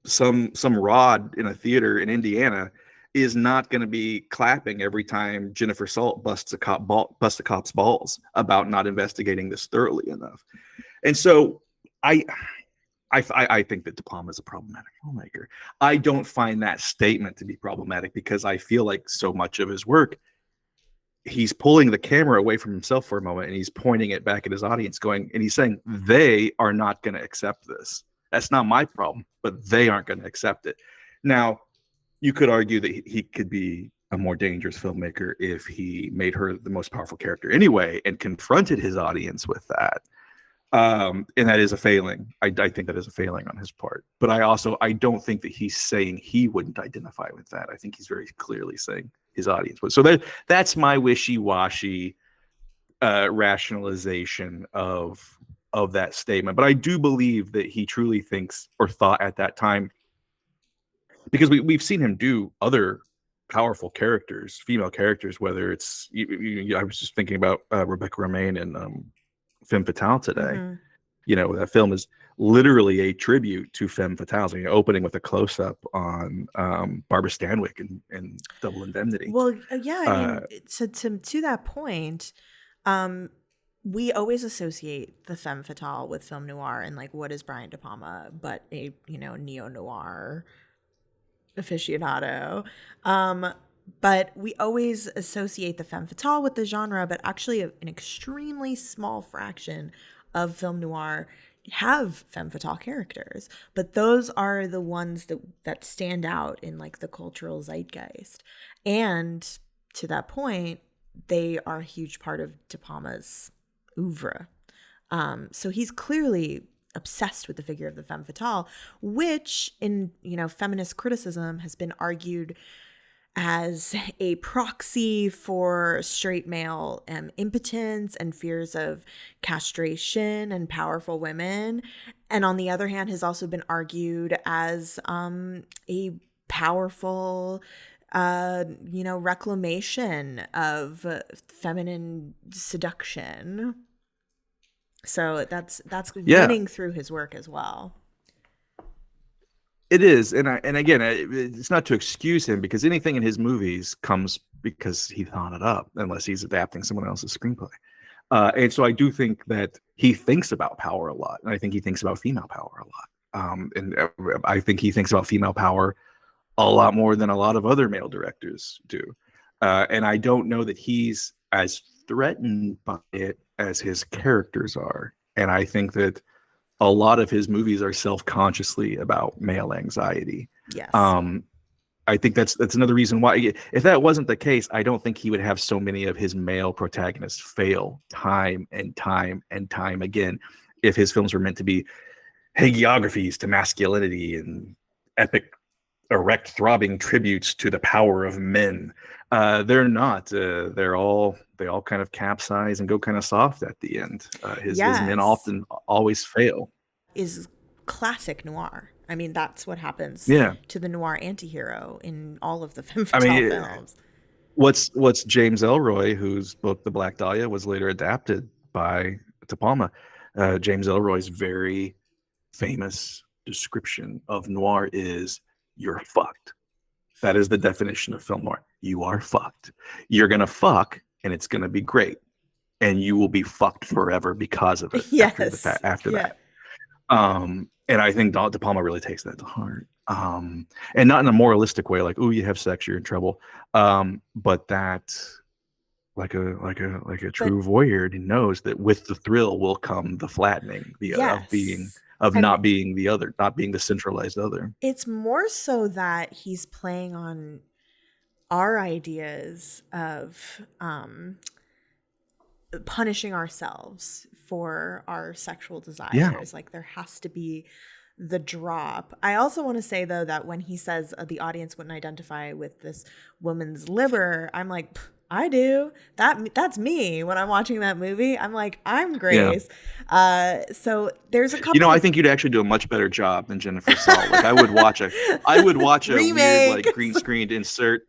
some rod in a theater in Indiana is not going to be clapping every time Jennifer Salt busts a cop's balls about not investigating this thoroughly enough. And so I think that De Palma is a problematic filmmaker. I don't find that statement to be problematic because I feel like so much of his work, he's pulling the camera away from himself for a moment and he's pointing it back at his audience and he's saying, they are not going to accept this. That's not my problem, but they aren't going to accept it. Now, you could argue that he could be a more dangerous filmmaker if he made her the most powerful character anyway and confronted his audience with that. And that is a failing. I think that is a failing on his part. But I don't think that he's saying he wouldn't identify with that. I think he's very clearly saying his audience would. So that's my wishy-washy rationalization of that statement. But I do believe that he truly thinks or thought at that time, because we've seen him do other powerful characters, female characters, whether it's I was just thinking about Rebecca Romijn and Femme Fatale today. Mm-hmm. That film is literally a tribute to Femme Fatales, opening with a close-up on Barbara Stanwyck in Double Indemnity. Well, yeah, I mean, to that point, we always associate the femme fatale with film noir, and like, what is Brian De Palma but a neo-noir aficionado? But we always associate the femme fatale with the genre, but actually an extremely small fraction of film noir have femme fatale characters. But those are the ones that stand out in like the cultural zeitgeist. And to that point, they are a huge part of De Palma's oeuvre. So he's clearly obsessed with the figure of the femme fatale, which in feminist criticism has been argued as a proxy for straight male impotence and fears of castration and powerful women. And on the other hand, has also been argued as a powerful reclamation of feminine seduction. So that's running through his work as well. It is, and again, it's not to excuse him, because anything in his movies comes because he thought it up, unless he's adapting someone else's screenplay. And so I do think that he thinks about power a lot, and I think he thinks about female power a lot. And I think he thinks about female power a lot more than a lot of other male directors do. And I don't know that he's as threatened by it as his characters are. And I think that a lot of his movies are self-consciously about male anxiety. Yes. I think that's another reason why, if that wasn't the case, I don't think he would have so many of his male protagonists fail time and time and time again, if his films were meant to be hagiographies to masculinity and epic, erect, throbbing tributes to the power of men. They're not. They all kind of capsize and go kind of soft at the end. His men often always fail. Is classic noir. I mean, that's what happens to the noir antihero in all of the femme fatale films. What's James Ellroy, whose book The Black Dahlia was later adapted by De Palma, James Ellroy's very famous description of noir is, you're fucked. That is the definition of film noir. You are fucked. You're going to fuck, and it's going to be great. And you will be fucked forever because of it. Yes. After that. And I think De Palma really takes that to heart. And not in a moralistic way, like, oh, you have sex, you're in trouble. But that, like a true voyeur, he knows that with the thrill will come the flattening, not being the other, not being the centralized other. It's more so that he's playing on our ideas of punishing ourselves for our sexual desires. Yeah. Like, there has to be the drop. I also want to say, though, that when he says the audience wouldn't identify with this woman's liver, I'm like, I do. That's me when I'm watching that movie. I'm like, I'm Yeah. Grace. So there's a You know, couple I of think you'd actually do a much better job than Jennifer Saul. Like I would watch a weird like green remakes. screened insert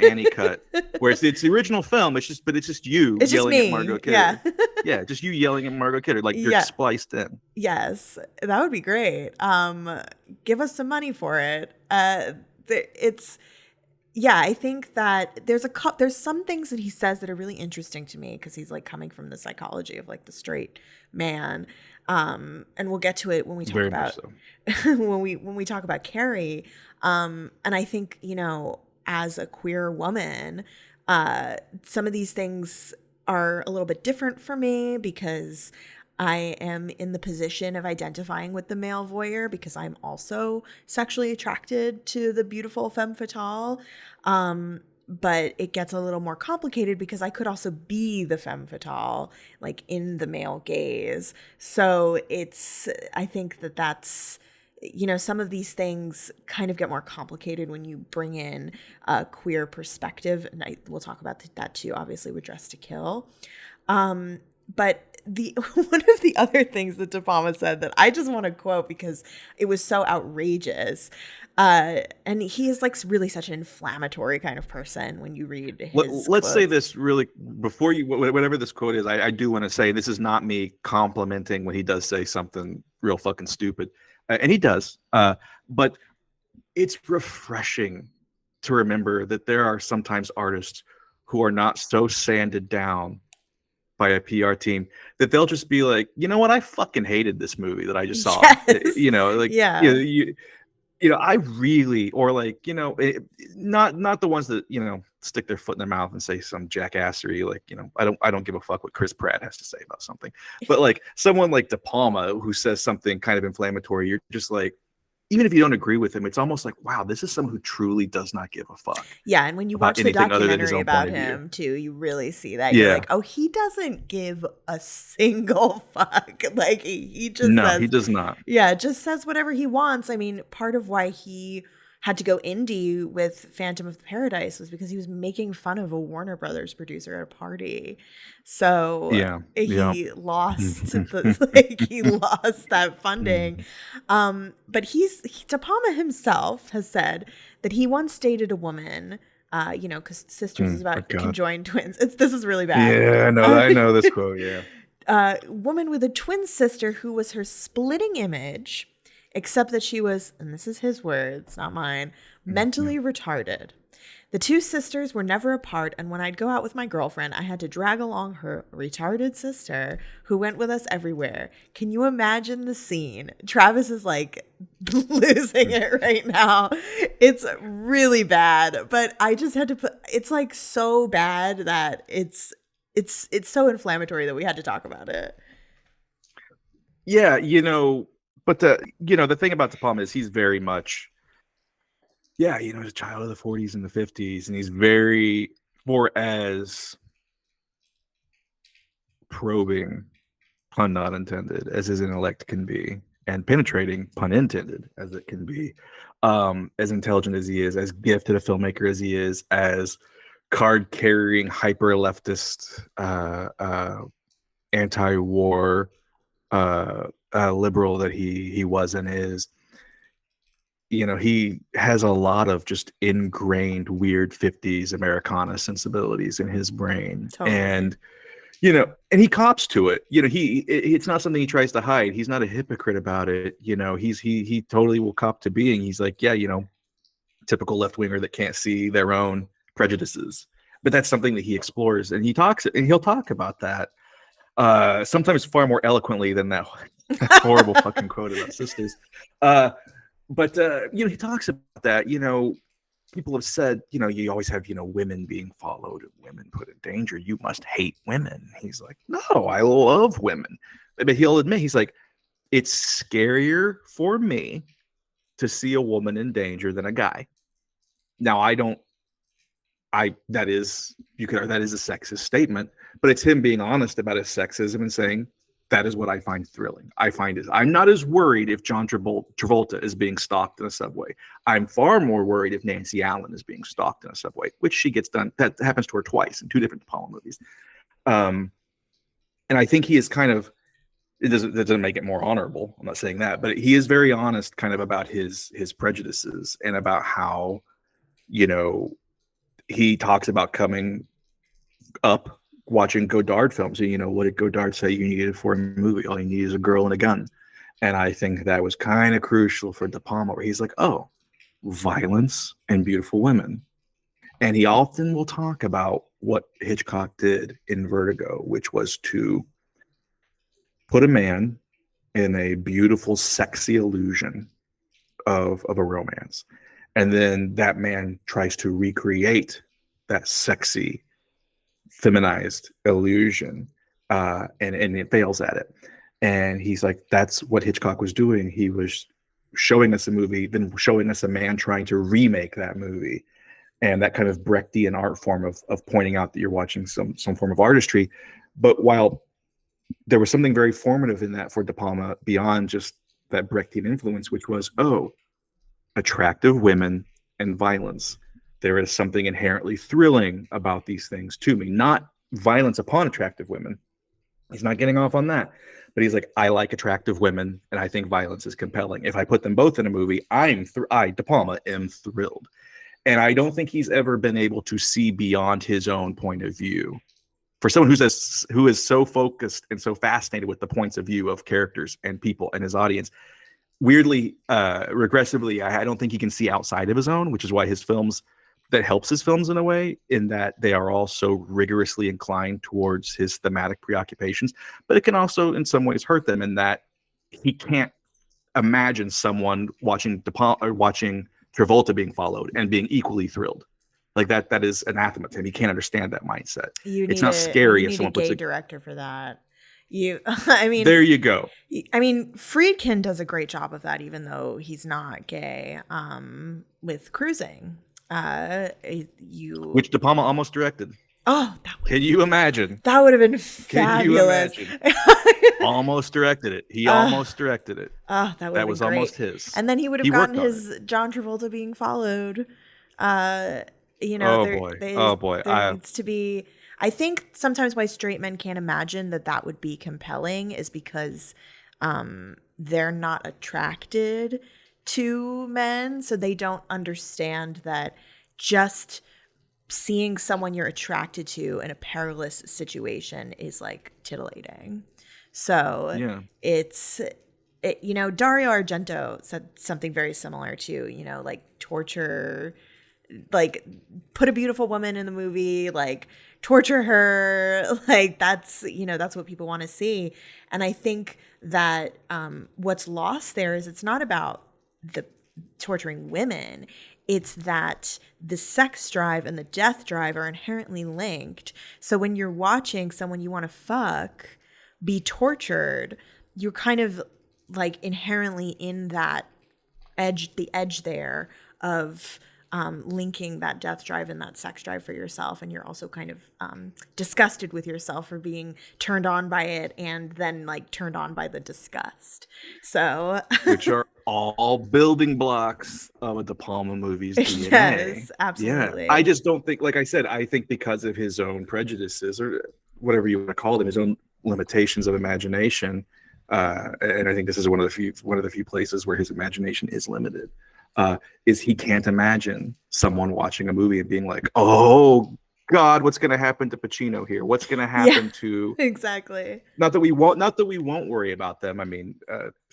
Annie cut where it's the original film. It's just you It's just yelling at Margot me. Yeah. Kidder. Yeah, just you yelling at Margot Kidder like you're Yeah. spliced in. Yes, that would be great. Give us some money for it. It's yeah, I think that there's some things that he says that are really interesting to me because he's like coming from the psychology of like the straight man. And we'll get to it when we talk Very much about so. when we talk about Carrie. And I think, you know, as a queer woman, some of these things are a little bit different for me because I am in the position of identifying with the male voyeur because I'm also sexually attracted to the beautiful femme fatale. But it gets a little more complicated because I could also be the femme fatale, like in the male gaze. So I think that's, you know, some of these things kind of get more complicated when you bring in a queer perspective. And we'll talk about that too, obviously, with Dress to Kill. But the one of the other things that De Palma said that I just want to quote because it was so outrageous, and he is like really such an inflammatory kind of person when you read his Let's say quotes. this really before you whatever this quote is. I do want to say this is not me complimenting when he does say something real fucking stupid, and he does. But it's refreshing to remember that there are sometimes artists who are not so sanded down by a PR team that they'll just be like, you know what, I fucking hated this movie that I just saw. Yes. You know, like Yeah. I really, or like, not the ones that, stick their foot in their mouth and say some jackassery, like, I don't give a fuck what Chris Pratt has to say about something. But like someone like De Palma who says something kind of inflammatory, you're just like, even if you don't agree with him, it's almost like, wow, this is someone who truly does not give a fuck Yeah, and when you about watch the anything other than his documentary own point about of view. him too, you really see that. You're Yeah. like, oh, he doesn't give a single fuck. Like he just No, says, he does not. yeah, just says whatever he wants. I mean, part of why he had to go indie with Phantom of the Paradise was because he was making fun of a Warner Brothers producer at a party. So Yeah. he lost he lost that funding. But De Palma himself has said that he once dated a woman, because Sisters is about conjoined twins. This is really bad. Yeah, I know this quote. Yeah. Woman with a twin sister who was her splitting image, except that she was, and this is his words, not mine, mentally retarded. The two sisters were never apart, and when I'd go out with my girlfriend, I had to drag along her retarded sister who went with us everywhere. Can you imagine the scene? Travis is like losing it right now. It's really bad, but I just had to it's like so bad that it's so inflammatory that we had to talk about it. Yeah, but the thing about De Palma is he's very much, he's a child of the 40s and the 50s, and he's very, for as probing, pun not intended, as his intellect can be, and penetrating, pun intended, as it can be, as intelligent as he is, as gifted a filmmaker as he is, as card-carrying, hyper-leftist, anti-war liberal that he was and is. He has a lot of just ingrained weird 50s Americana sensibilities in his brain. Totally. And and he cops to it. It's not something he tries to hide. He's not a hypocrite about it. He totally will cop to being. He's like, typical left winger that can't see their own prejudices. But that's something that he explores, and he'll talk about that. Sometimes far more eloquently than that horrible fucking quote about sisters. But he talks about that. People have said, you always have, women being followed and women put in danger. You must hate women. He's like, no, I love women. But he'll admit, he's like, it's scarier for me to see a woman in danger than a guy. Now, that is a sexist statement, but it's him being honest about his sexism and saying, that is what I find thrilling. I'm not as worried if John Travolta is being stalked in a subway. I'm far more worried if Nancy Allen is being stalked in a subway, which she gets done. That happens to her twice in 2 different De Palma movies. And I think he is kind of, that doesn't make it more honorable. I'm not saying that, but he is very honest kind of about his prejudices and about how, he talks about coming up watching Godard films. And, what did Godard say you needed for a movie? All you need is a girl and a gun. And I think that was kind of crucial for De Palma, where he's like, oh, violence and beautiful women. And he often will talk about what Hitchcock did in Vertigo, which was to put a man in a beautiful, sexy illusion of a romance. And then that man tries to recreate that sexy, feminized illusion, and it fails at it. And he's like, that's what Hitchcock was doing. He was showing us a movie, then showing us a man trying to remake that movie. And that kind of Brechtian art form of pointing out that you're watching some form of artistry. But while there was something very formative in that for De Palma beyond just that Brechtian influence, which was, attractive women and violence. There is something inherently thrilling about these things to me. Not violence upon attractive women. He's not getting off on that. But he's like, I like attractive women, and I think violence is compelling. If I put them both in a movie, I, De Palma, am thrilled. And I don't think he's ever been able to see beyond his own point of view. For someone who is so focused and so fascinated with the points of view of characters and people and his audience, weirdly, regressively, I don't think he can see outside of his own, which is why that helps his films in a way, in that they are all so rigorously inclined towards his thematic preoccupations. But it can also, in some ways, hurt them in that he can't imagine someone watching Travolta being followed and being equally thrilled. Like that is anathema to him. He can't understand that mindset. It's not scary if someone puts a director for that. There you go. I mean, Friedkin does a great job of that, even though he's not gay. With Cruising, which De Palma almost directed. Oh, can you imagine? That would have been fabulous. Can you imagine? Almost directed it. He almost directed it. Oh, that was great. Almost his. And then he would have gotten his John Travolta being followed. Oh boy. There needs to be. I think sometimes why straight men can't imagine that would be compelling is because they're not attracted to men, so they don't understand that just seeing someone you're attracted to in a perilous situation is like titillating. So Dario Argento said something very similar to, like torture, like put a beautiful woman in the movie, like torture her, like that's what people want to see. And I think that what's lost there is it's not about the torturing women. It's that the sex drive and the death drive are inherently linked. So when you're watching someone you want to fuck be tortured, you're kind of like inherently in that the edge there of linking that death drive and that sex drive for yourself. And you're also kind of disgusted with yourself for being turned on by it and then like turned on by the disgust. So which are all building blocks of a De Palma movie's DNA. Yes, absolutely. Yeah. I just don't think, like I said, I think because of his own prejudices or whatever you want to call them, his own limitations of imagination. And I think this is one of the few places where his imagination is limited. Is he can't imagine someone watching a movie and being like, oh God, what's going to happen to Pacino here? What's going to happen to exactly? Not that we won't worry about them. I mean,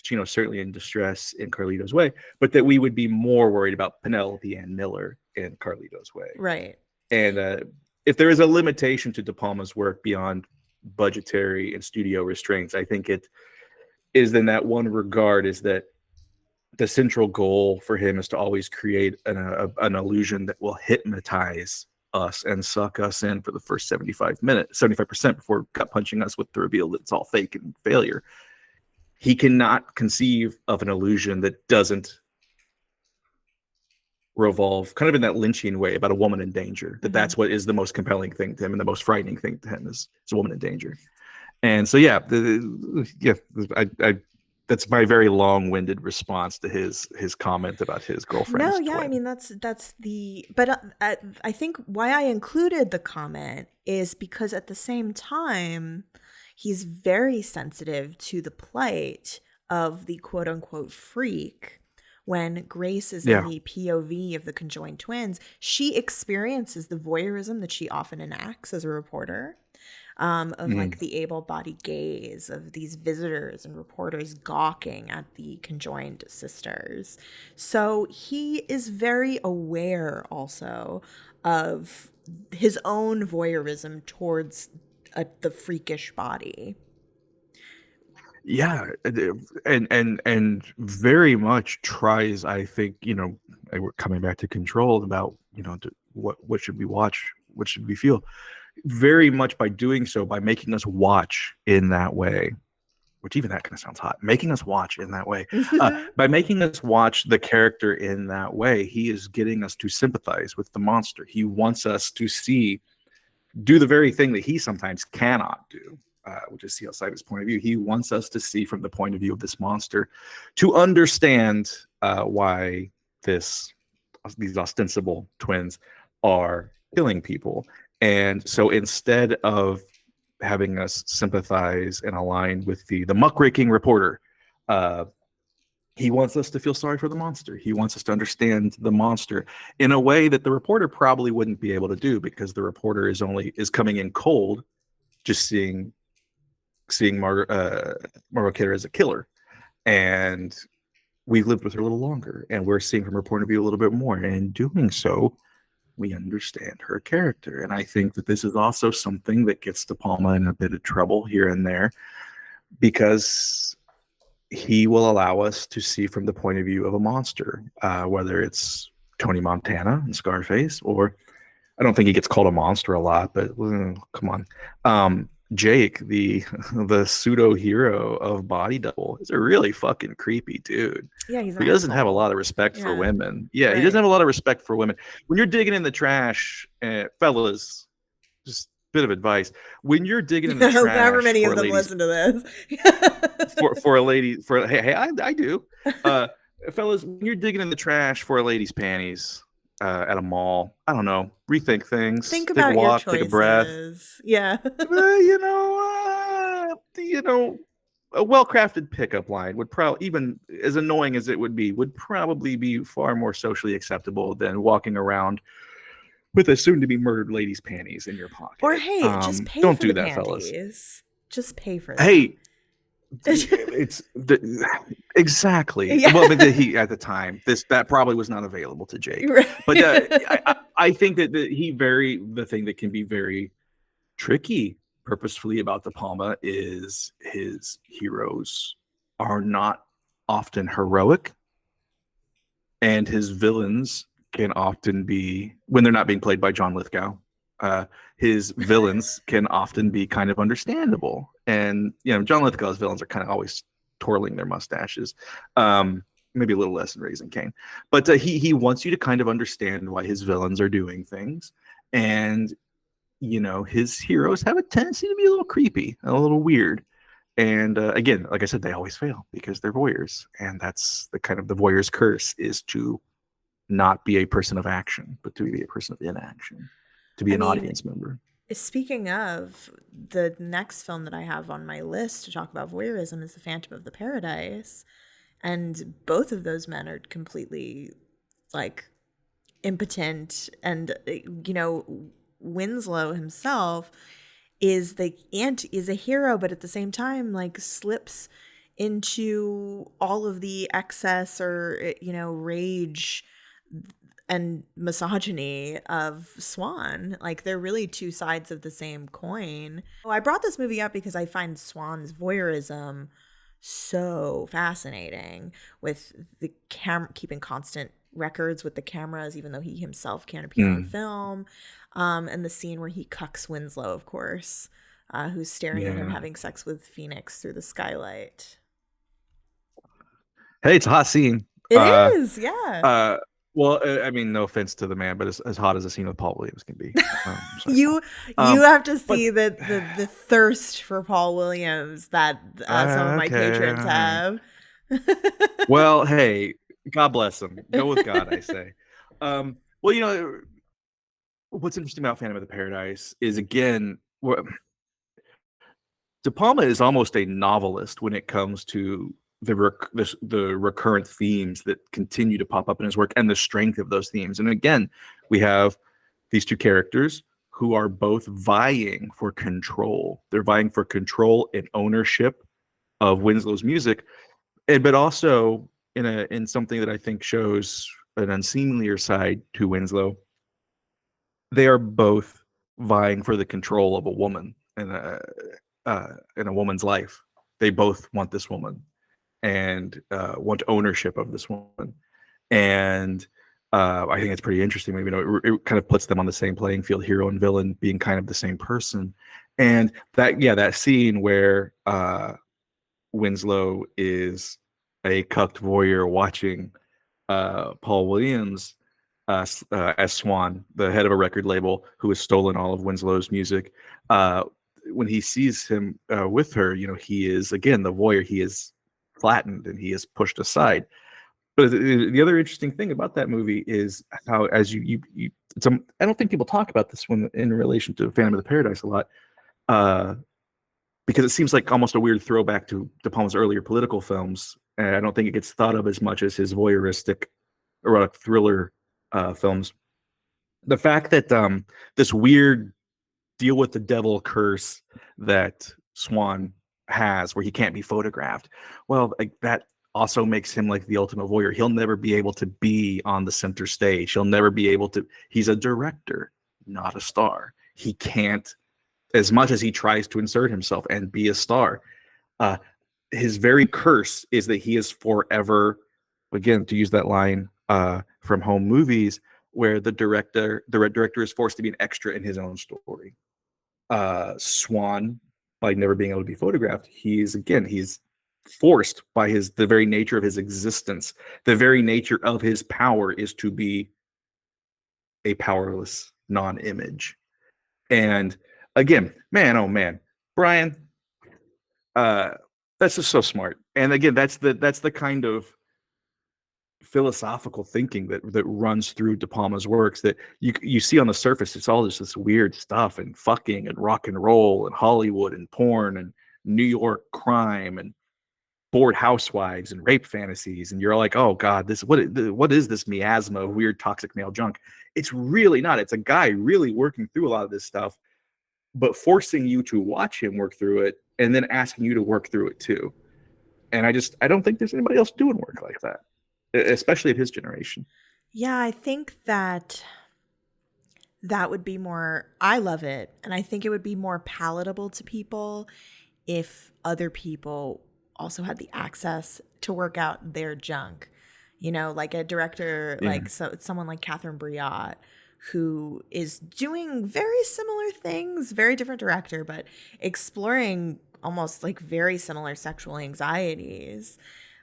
Pacino's certainly in distress in Carlito's Way, but that we would be more worried about Penelope Ann Miller in Carlito's Way. Right. And if there is a limitation to De Palma's work beyond budgetary and studio restraints, I think it is in that one regard is that the central goal for him is to always create an illusion that will hypnotize us and suck us in for the first 75% before gut punching us with the reveal that it's all fake and failure. He cannot conceive of an illusion that doesn't revolve kind of in that Lynchian way about a woman in danger, that's what is the most compelling thing to him and the most frightening thing to him is a woman in danger. And so yeah, that's my very long-winded response to his comment about his No, girlfriend's yeah, I twin. mean that's the but I think why I included the comment is because at the same time he's very sensitive to the plight of the quote unquote freak. When Grace is in Yeah. the POV of the conjoined twins, she experiences the voyeurism that she often enacts as a reporter, of like Mhm. the able-bodied gaze of these visitors and reporters gawking at the conjoined sisters. So he is very aware also of his own voyeurism towards the freakish body. Yeah, and very much tries. I think we're coming back to control about what should we watch, what should we feel. Very much by doing so, by making us watch in that way, which even that kind of sounds hot. Making us watch in that way, by making us watch the character in that way, he is getting us to sympathize with the monster. He wants us to do the very thing that he sometimes cannot do, which is see outside his point of view. He wants us to see from the point of view of this monster, to understand why these ostensible twins are killing people. And so instead of having us sympathize and align with the muckraking reporter, uh, he wants us to feel sorry for the monster. He wants us to understand the monster in a way that the reporter probably wouldn't be able to do, because the reporter is coming in cold, just seeing Margot Kidder as a killer, and we've lived with her a little longer, and we're seeing from her point of view a little bit more. And in doing so, we understand her character. And I think that this is also something that gets De Palma in a bit of trouble here and there, because he will allow us to see from the point of view of a monster, whether it's Tony Montana and Scarface, or I don't think he gets called a monster a lot, but come on, Jake, the pseudo hero of Body Double, is a really fucking creepy dude. Yeah, he's an He doesn't have a asshole. lot of respect for Yeah, women. Yeah, he doesn't right. have a lot of respect for women. When you're digging in the trash, fellas, just bit of advice: when you're digging in the However trash many for of a them lady's listen to this. for a lady for hey, I do, uh fellas, when you're digging in the trash for a lady's panties at a mall, I don't know, rethink things, Think take a about your walk, take a breath. choices. Yeah. A well-crafted pickup line would probably, even as annoying as it would probably be far more socially acceptable than walking around with a soon-to-be murdered lady's panties in your Or pocket. hey, just pay Don't for do the that, fellas. panties. Just pay for them. Hey, it's exactly. Yeah. Well, I mean, he at the time, that probably was not available to Jake, but Right. I think that the thing that can be very tricky purposefully about De Palma is his heroes are not often heroic, and his villains can often be, when they're not being played by John Lithgow, his villains can often be kind of understandable. And John Lithgow's villains are kind of always twirling their mustaches. Maybe a little less in Raising Cain, but he wants you to kind of understand why his villains are doing things. And his heroes have a tendency to be a little creepy, a little weird. And again, like I said, they always fail because they're voyeurs, and that's the kind of the voyeur's curse, is to not be a person of action, but to be a person of inaction, to be I an mean, audience member. speaking of, the next film that I have on my list to talk about voyeurism is The Phantom of the Paradise. And both of those men are completely like impotent. And, Winslow himself is a hero, but at the same time, like, slips into all of the excess or, rage and misogyny of Swan. Like, they're really two sides of the same coin. Oh, I brought this movie up because I find Swan's voyeurism so fascinating, with the camera keeping constant records with the cameras, even though he himself can't appear on film. And the scene where he cucks Winslow, of course, who's staring at him Yeah. having sex with Phoenix through the skylight. Hey, it's a hot scene. It Uh, is, yeah. uh, Well, I mean, no offense to the man, but as hot as a scene with Paul Williams can be. Sorry, Paul. You you have to But see the thirst for Paul Williams that some of my okay, all patrons right. have. Well, hey, God bless him. Go with God, I say. Well, what's interesting about Phantom of the Paradise is again, De Palma is almost a novelist when it comes to the recurrent themes that continue to pop up in his work and the strength of those themes. And again, we have these two characters who are both vying for control. They're vying for control and ownership of Winslow's music, but also in something that I think shows an unseemlier side to Winslow. They are both vying for the control of a woman in a woman's life. They both want this woman and want ownership of this woman. And I think it's pretty interesting. Maybe it kind of puts them on the same playing field, hero and villain being kind of the same person. And that scene where Winslow is a cucked voyeur watching Paul Williams as Swan, the head of a record label who has stolen all of Winslow's music. When he sees him with her, he is again the voyeur. He is flattened and he is pushed aside. But the other interesting thing about that movie is how, as I don't think people talk about this one in relation to Phantom of the Paradise a lot, uh, because it seems like almost a weird throwback to De Palma's earlier political films. And I don't think it gets thought of as much as his voyeuristic erotic thriller films. The fact that this weird deal with the devil curse that Swan has, where he can't be photographed, well, like that also makes him like the ultimate voyeur. He'll never be able to be on the center stage. He'll never be able to. He's a director, not a star. He can't, as much as he tries to insert himself and be a star. Uh, his very curse is that he is forever, again, to use that line from Home Movies, where the director is forced to be an extra in his own story. Swan, by never being able to be photographed, he's forced by the very nature of his existence, the very nature of his power is to be a powerless non-image. And again, man, oh man, Brian, uh, that's just so smart. And again, that's the kind of philosophical thinking that runs through De Palma's works that you see on the surface. It's all just this weird stuff and fucking and rock and roll and Hollywood and porn and New York crime and bored housewives and rape fantasies, and you're like, oh god, what is this miasma of weird toxic male junk? It's really not. It's a guy really working through a lot of this stuff, but forcing you to watch him work through it and then asking you to work through it too. And I don't think there's anybody else doing work like that, especially at his generation. Yeah, I think that would be more, I love it. And I think it would be more palatable to people if other people also had the access to work out their junk. Like a director, Yeah. someone like Catherine Breillat, who is doing very similar things, very different director, but exploring almost like very similar sexual anxieties.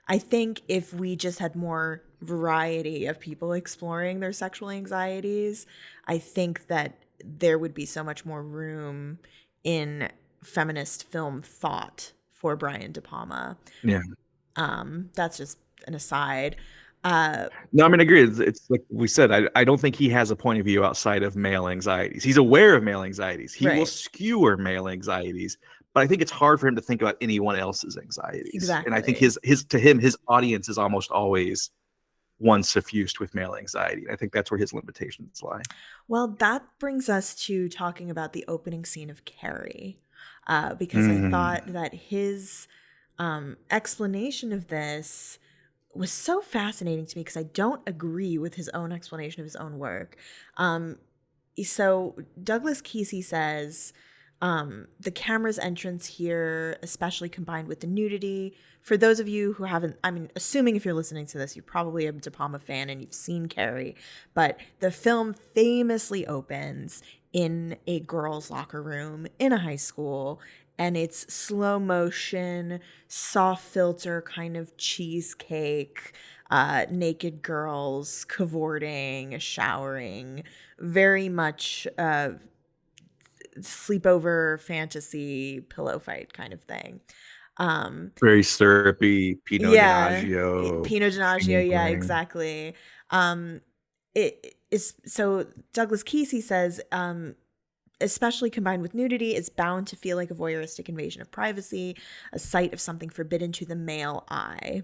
I think if we just had more variety of people exploring their sexual anxieties, I think that there would be so much more room in feminist film thought for Brian De Palma. Yeah. That's just an aside. No, I mean, I agree. It's like we said, I don't think he has a point of view outside of male anxieties. He's aware of male anxieties. He will Right. skewer male anxieties, but I think it's hard for him to think about anyone else's anxieties. And I think Exactly. his audience is almost always one suffused with male anxiety. And I think that's where his limitations lie. Well, that brings us to talking about the opening scene of Carrie, because I thought Mm. that his explanation of this was so fascinating to me because I don't agree with his own explanation of his own work. So Douglas Keesey says, the camera's entrance here, especially combined with the nudity. For those of you who haven't, I mean, assuming if you're listening to this, you're probably a De Palma fan and you've seen Carrie, but the film famously opens in a girls' locker room in a high school, and it's slow motion, soft filter kind of cheesecake, naked girls cavorting, showering, very much sleepover fantasy pillow fight kind of thing. Very syrupy, Pinot Yeah, Donaggio Pinot Donaggio, theme yeah, going. exactly. It is so Douglas Keesey says, especially combined with nudity, is bound to feel like a voyeuristic invasion of privacy, a sight of something forbidden to the male eye.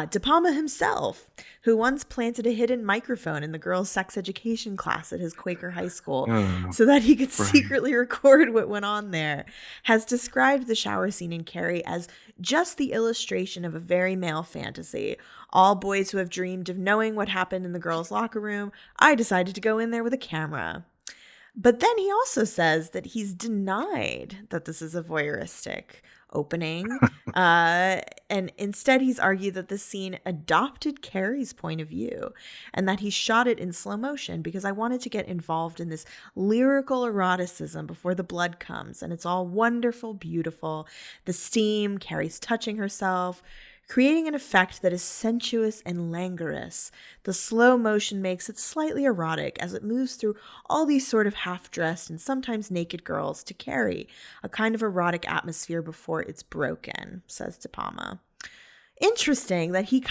De Palma himself, who once planted a hidden microphone in the girls' sex education class at his Quaker high school Oh, so that he could Brian. secretly record what went on there, has described the shower scene in Carrie as just the illustration of a very male fantasy. All boys who have dreamed of knowing what happened in the girls' locker room, I decided to go in there with a camera. But then he also says that he's denied that this is a voyeuristic opening. And instead, he's argued that the scene adopted Carrie's point of view and that he shot it in slow motion because I wanted to get involved in this lyrical eroticism before the blood comes. And it's all wonderful, beautiful. The steam, Carrie's touching herself, creating an effect that is sensuous and languorous. The slow motion makes it slightly erotic as it moves through all these sort of half-dressed and sometimes naked girls to Carrie, a kind of erotic atmosphere before it's broken, says De Palma. Interesting that he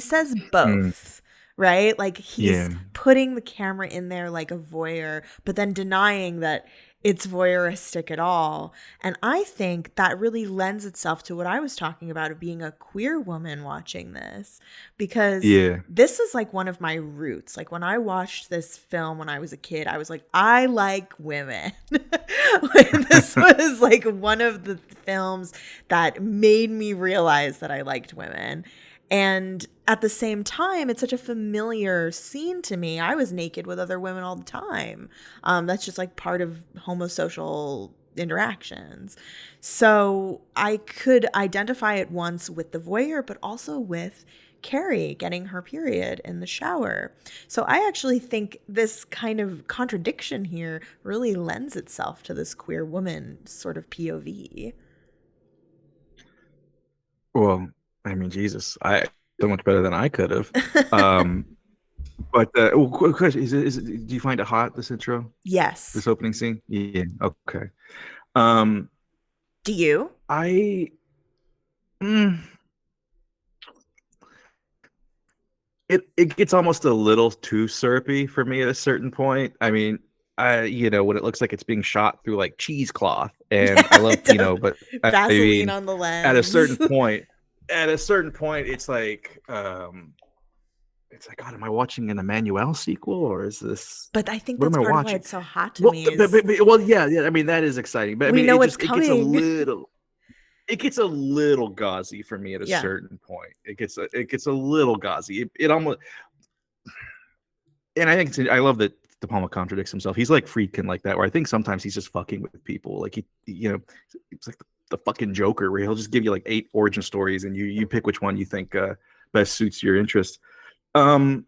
says Mm, both, right? Like he's yeah. putting the camera in there like a voyeur, but then denying that it's voyeuristic at all. And I think that really lends itself to what I was talking about of being a queer woman watching this, because Yeah. this is like one of my roots. Like when I watched this film when I was a kid, I was like, I like women. This was like one of the films that made me realize that I liked women. And at the same time, it's such a familiar scene to me. I was naked with other women all the time. That's just like part of homosocial interactions. So I could identify at once with the voyeur, but also with Carrie getting her period in the shower. So I actually think this kind of contradiction here really lends itself to this queer woman sort of POV. Well, I mean, Jesus, I so much better than I could have. Um, but quick question: do you find it hot, this intro, Yes. this opening scene? Yeah. Okay. Um, Do you? I mm, it gets almost a little too syrupy for me at a certain point. I mean, when it looks like it's being shot through like cheesecloth, and Yeah, I love it does. Pinot, but I Vaseline mean, on the at a lens. certain point, it's like, God, am I watching an Emmanuel sequel, or is this But I think what am that's I part of why watching? it's so hot to Well, me is well, yeah. I mean, that is exciting, but I we mean, know what's it gets coming. it gets a little gauzy for me at a Yeah. certain point. It gets a little gauzy. It almost, and I think I love that De Palma contradicts himself. He's like Friedkin like that, where I think sometimes he's just fucking with people. Like it's like the fucking Joker, where he'll just give you like 8 origin stories, and you pick which one you think best suits your interest. I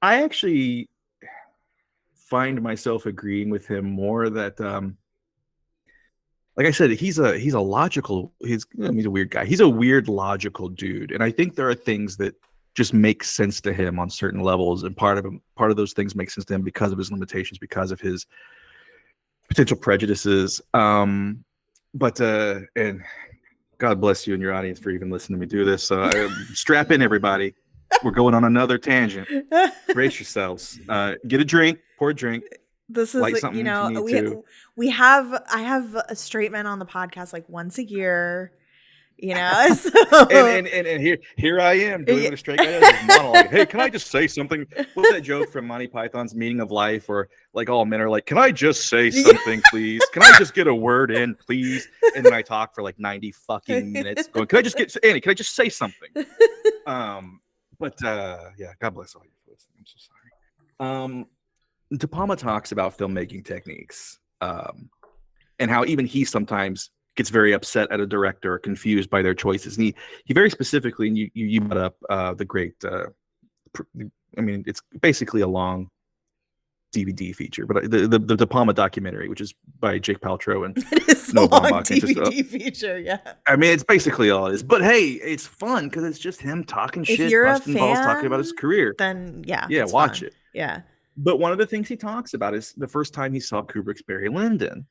actually find myself agreeing with him more that like I said, he's a logical. He's a weird guy. He's a weird logical dude, and I think there are things that just make sense to him on certain levels, and part of those things make sense to him because of his limitations, because of his potential prejudices. But and God bless you and your audience for even listening to me do this. So strap in, everybody. We're going on another tangent. Brace yourselves. Get a drink, pour a drink, This is, light something if you need to. I have a straight man on the podcast like once a year, and, so and and and here I am doing what a straight guy does, this monologue. Hey, can I just say something? What's that joke from Monty Python's Meaning of Life, where like all men are like, "Can I just say something, please? Can I just get a word in, please?" And then I talk for like 90 fucking minutes, going, "Can I just get Annie? Can I just say something?" But yeah, God bless all you for listening. I'm so sorry. De Palma talks about filmmaking techniques, and how even he sometimes gets very upset at a director or confused by their choices. And he very specifically, and you brought up the great. I mean, it's basically a long DVD feature, but the De Palma documentary, which is by Jake Paltrow and It is a Noah long Baumbach. DVD feature, yeah. I mean, it's basically all it is. But hey, it's fun because it's just him talking If shit, you're a busting balls, talking about his fan, career. then yeah, Yeah, it's watch fun. it. Yeah. But one of the things he talks about is the first time he saw Kubrick's Barry Lyndon.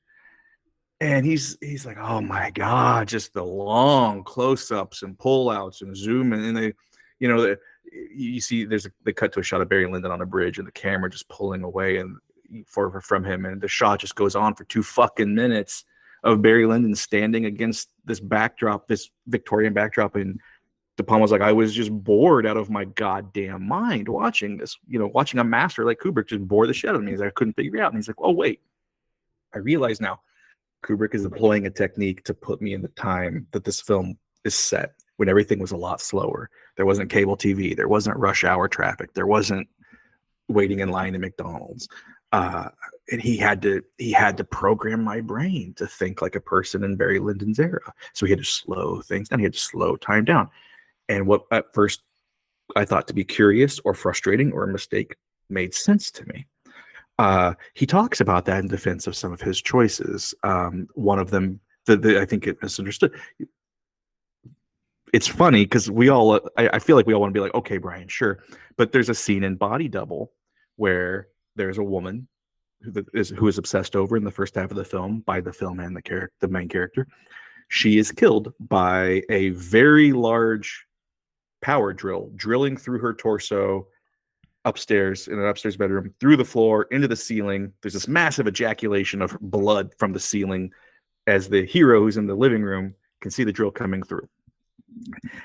And he's like, oh my God, just the long close-ups and pull-outs and zoom in. And they, you know, you see they cut to a shot of Barry Lyndon on a bridge and the camera just pulling away and from him. And the shot just goes on for 2 fucking minutes of Barry Lyndon standing against this backdrop, this Victorian backdrop. And De Palma's like, I was just bored out of my goddamn mind watching this, watching a master like Kubrick just bore the shit out of me. I couldn't figure it out. And he's like, oh, wait, I realize now. Kubrick is employing a technique to put me in the time that this film is set, when everything was a lot slower. There wasn't cable TV. There wasn't rush hour traffic. There wasn't waiting in line at McDonald's. And he had to program my brain to think like a person in Barry Lyndon's era. So he had to slow things down. He had to slow time down. And what at first I thought to be curious or frustrating or a mistake made sense to me. He talks about that in defense of some of his choices. One of them, I think it misunderstood. It's funny because I feel like we all want to be like, okay, Brian, sure. But there's a scene in Body Double where there's a woman who is obsessed over in the first half of the film by the film and the main character. She is killed by a very large power drill drilling through her torso, upstairs in an upstairs bedroom, through the floor into the ceiling. There's this massive ejaculation of blood from the ceiling as the hero who's in the living room can see the drill coming through.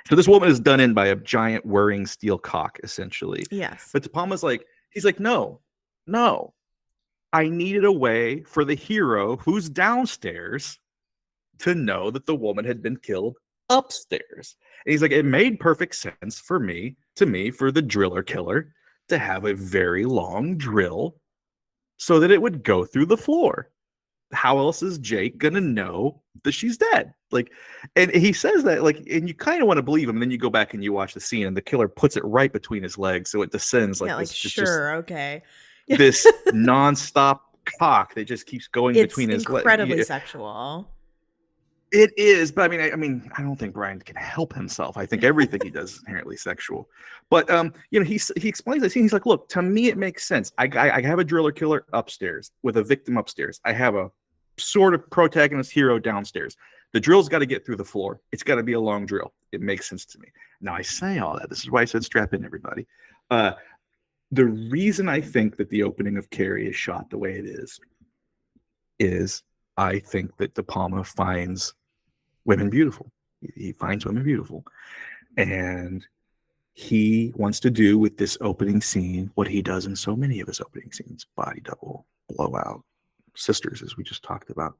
So this woman is done in by a giant whirring steel cock, essentially. Yes. But De Palma's like, he's like, no, I needed a way for the hero who's downstairs to know that the woman had been killed upstairs. And he's like, it made perfect sense for the driller killer to have a very long drill so that it would go through the floor. How else is Jake gonna know that she's dead? Like, and he says that, like, and you kind of want to believe him, and then you go back and you watch the scene, and the killer puts it right between his legs, so it descends like, this, okay. This nonstop cock that just keeps going between his legs. It's incredibly sexual. It is, but I mean, I don't think Brian can help himself. I think everything he does is inherently sexual. But he explains this. He's like, look, to me, it makes sense. I have a driller killer upstairs with a victim upstairs. I have a sort of protagonist hero downstairs. The drill's got to get through the floor. It's got to be a long drill. It makes sense to me. Now I say all that. This is why I said strap in, everybody. The reason I think that the opening of Carrie is shot the way it is I think that De Palma finds women beautiful. He finds women beautiful. And he wants to do with this opening scene what he does in so many of his opening scenes: Body Double, Blowout, Sisters, as we just talked about,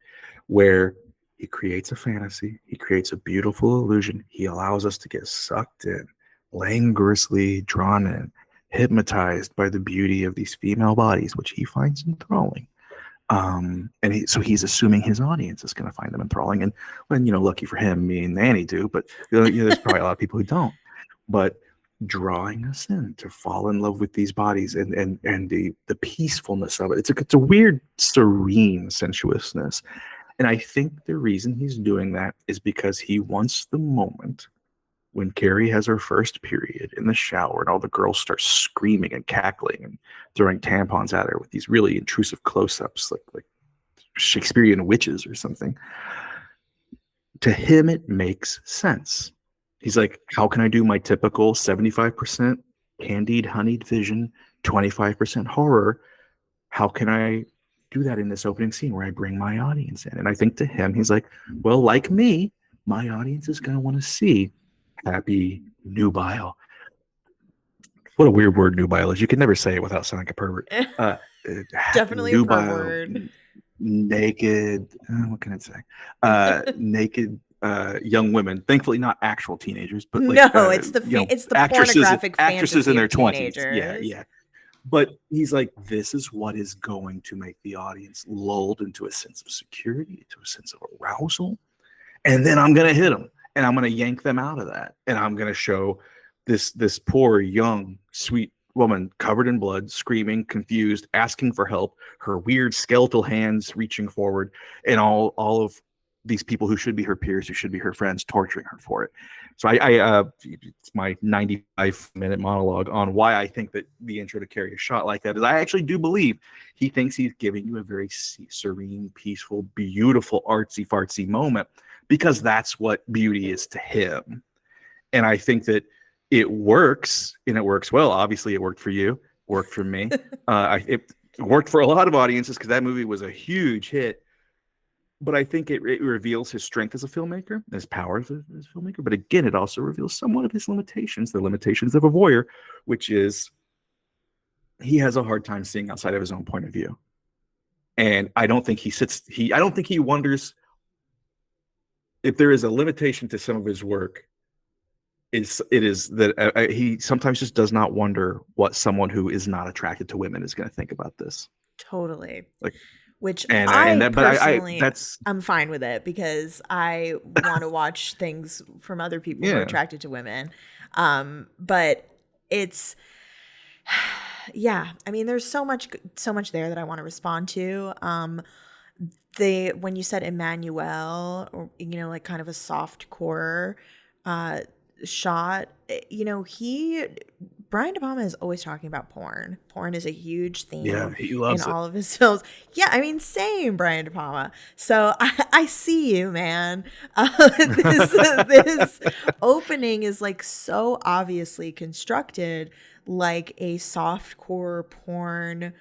where he creates a fantasy, he creates a beautiful illusion. He allows us to get sucked in, languorously drawn in, hypnotized by the beauty of these female bodies, which he finds enthralling. So he's assuming his audience is going to find them enthralling, and when lucky for him, me and Nanny do, but there's probably a lot of people who don't. But drawing us in to fall in love with these bodies and the peacefulness of it. It's a weird, serene sensuousness, and I think the reason he's doing that is because he wants the moment when Carrie has her first period in the shower and all the girls start screaming and cackling and throwing tampons at her with these really intrusive close-ups, like Shakespearean witches or something. To him, it makes sense. He's like, how can I do my typical 75% candied, honeyed vision, 25% horror? How can I do that in this opening scene where I bring my audience in? And I think to him, he's like, well, like me, my audience is going to want to see happy, nubile. What a weird word nubile is. You can never say it without sounding like a pervert. Definitely nubile, a pervert. Naked, what can I say? Naked young women. Thankfully, not actual teenagers, but like, it's the pornographic actresses in their 20s. Yeah. But he's like, this is what is going to make the audience lulled into a sense of security, into a sense of arousal, and then I'm gonna hit them. And I'm going to yank them out of that. And I'm going to show this poor, young, sweet woman covered in blood, screaming, confused, asking for help, her weird skeletal hands reaching forward, and all of these people who should be her peers, who should be her friends, torturing her for it. So it's my 95-minute monologue on why I think that the intro to Carrie a shot like that is I actually do believe he thinks he's giving you a very serene, peaceful, beautiful, artsy fartsy moment because that's what beauty is to him. And I think that it works, and it works well. Obviously, it worked for you, worked for me. It worked for a lot of audiences because that movie was a huge hit. But I think it reveals his strength as a filmmaker, his power as a filmmaker. But again, it also reveals somewhat of his limitations, the limitations of a voyeur, which is he has a hard time seeing outside of his own point of view. And I don't think I don't think he wonders if there is a limitation to some of his work. It is that he sometimes just does not wonder what someone who is not attracted to women is going to think about this. Totally. Like, which I'm fine with it because I want to watch things from other people who are attracted to women. But it's, yeah, I mean, there's so much there that I want to respond to. When you said Emmanuel, or, like kind of a soft core, shot, Brian De Palma is always talking about porn. Porn is a huge theme he loves in all of his films. Yeah, I mean, same Brian De Palma. So I see you, man. This opening is like so obviously constructed like a softcore porn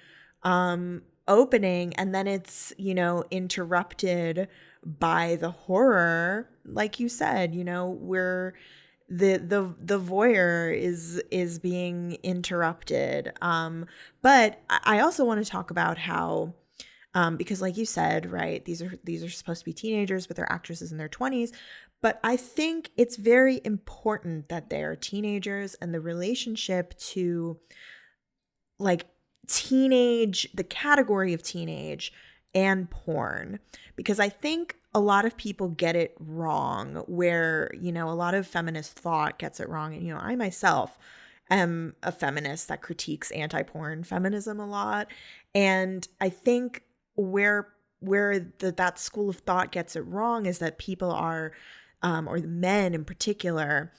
opening, and then it's interrupted by the horror, like you said, where the voyeur is being interrupted. But I also want to talk about how because like you said, right, these are supposed to be teenagers, but they're actresses in their 20s. But I think it's very important that they are teenagers, and the relationship to like teenage, the category of teenage and porn, because I think a lot of people get it wrong, where, a lot of feminist thought gets it wrong. And, I myself am a feminist that critiques anti-porn feminism a lot. And I think where that school of thought gets it wrong is that people are, or the men in particular,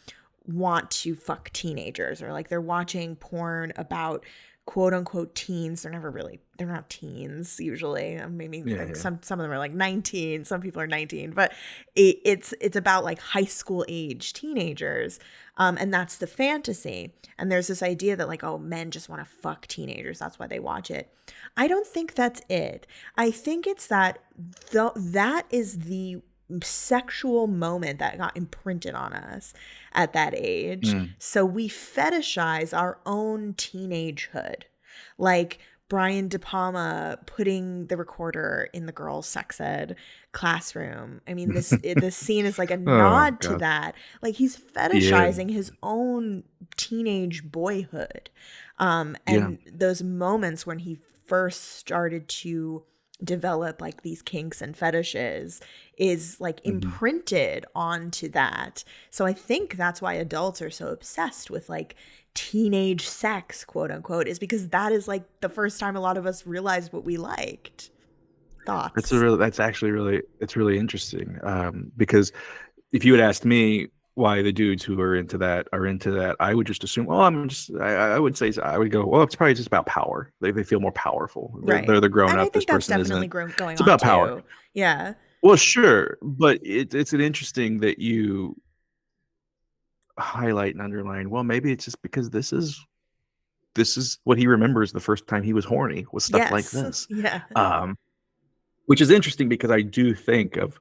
want to fuck teenagers, or like they're watching porn about quote unquote teens. They're not teens usually. Maybe some of them are like 19, some people are 19, but it's about like high school age teenagers. And that's the fantasy. And there's this idea that like, oh, men just want to fuck teenagers, that's why they watch it. I don't think that's it. I think it's that that is the sexual moment that got imprinted on us at that age. So we fetishize our own teenagehood. Like Brian De Palma putting the recorder in the girls' sex ed classroom. I mean, this scene is like a nod to that. Like he's fetishizing his own teenage boyhood. And those moments when he first started to develop like these kinks and fetishes is like imprinted onto that. So I think that's why adults are so obsessed with like teenage sex, quote unquote, is because that is like the first time a lot of us realized what we liked. Thoughts? It's really interesting. Because if you had asked me why the dudes who are into that, I would just assume, well, I would say, I would go, well, it's probably just about power. They feel more powerful. They're the grown up. I think that's definitely going on. It's about power. Yeah. Well, sure, but it's an interesting that you highlight and underline. Well, maybe it's just because this is what he remembers the first time he was horny, was stuff like this. Yeah. Which is interesting because I do think of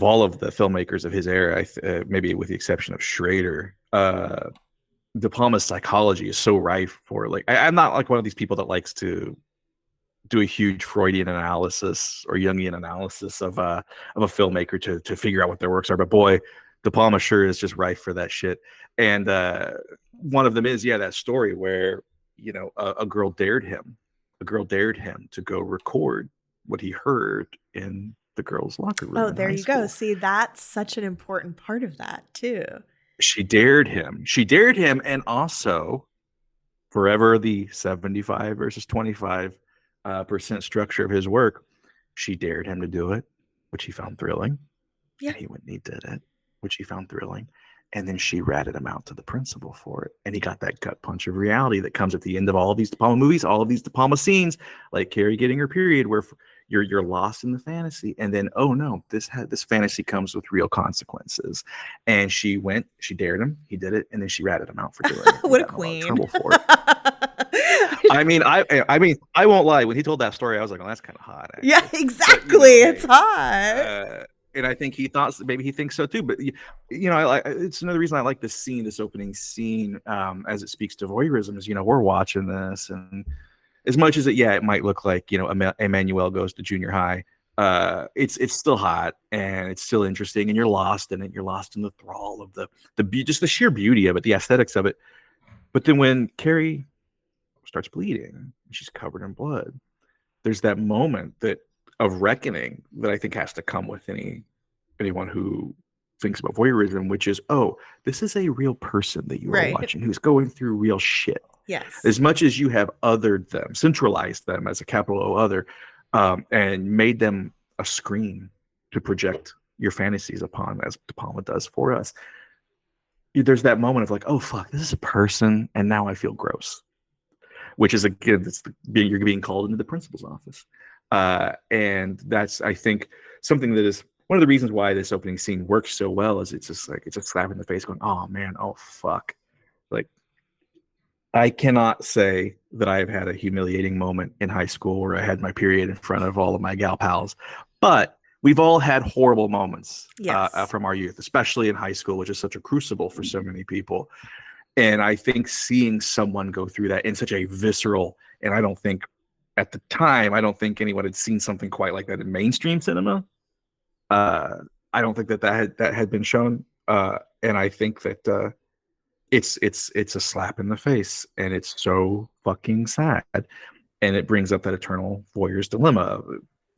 all of the filmmakers of his era, maybe with the exception of Schrader, De Palma's psychology is so rife for like. I'm not like one of these people that likes to do a huge Freudian analysis or Jungian analysis of a filmmaker to figure out what their works are. But boy, De Palma sure is just rife for that shit. And one of them is that story where a girl dared him to go record what he heard in the girls' locker room. Oh, there you go. See, that's such an important part of that too. She dared him, and also forever the 75 versus 25 percent structure of his work, she dared him to do it, which he found thrilling. Yeah. And he went and he did it, which he found thrilling. And then she ratted him out to the principal for it. And he got that gut punch of reality that comes at the end of all of these De Palma movies, all of these De Palma scenes, like Carrie getting her period, where you're lost in the fantasy. And then, oh no, this fantasy comes with real consequences. And she dared him, he did it, and then she ratted him out for doing it. What a got in lot of queen. trouble for it. I won't lie. When he told that story, I was like, "Oh, that's kind of hot." Actually. Yeah, exactly. It's hot. And I think he thought, maybe he thinks so too. But it's another reason I like this scene, this opening scene, as it speaks to voyeurism. Is we're watching this, and as much as it might look like Emmanuel goes to junior high. It's still hot and it's still interesting, and you're lost in it. You're lost in the thrall of just the sheer beauty of it, the aesthetics of it. But then when Carrie starts bleeding, she's covered in blood, there's that moment of reckoning that I think has to come with anyone who thinks about voyeurism, which is, oh, this is a real person that you are watching who's going through real shit. Yes. As much as you have othered them, centralized them as a capital O other, and made them a screen to project your fantasies upon, as De Palma does for us, there's that moment of like, oh fuck, this is a person, and now I feel gross. Which is, again, you're being called into the principal's office. And that's, I think, something that is one of the reasons why this opening scene works so well, is it's just like, it's a slap in the face going, oh man, oh fuck. Like, I cannot say that I've had a humiliating moment in high school where I had my period in front of all of my gal pals, but we've all had horrible moments from our youth, especially in high school, which is such a crucible for so many people. And I think seeing someone go through that in such a visceral, and I don't think anyone had seen something quite like that in mainstream cinema. I don't think that had been shown. And I think that it's a slap in the face, and it's so fucking sad. And it brings up that eternal voyeur's dilemma.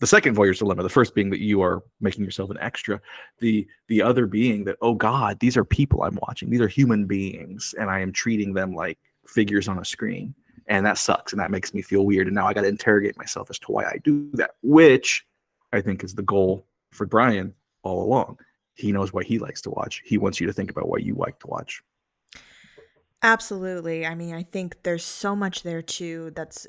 The second voyeur's dilemma, the first being that you are making yourself an extra, the other being that, oh God, these are people I'm watching. These are human beings, and I am treating them like figures on a screen. And that sucks, and that makes me feel weird. And now I got to interrogate myself as to why I do that, which I think is the goal for Brian all along. He knows what he likes to watch. He wants you to think about what you like to watch. Absolutely. I mean, I think there's so much there too that's,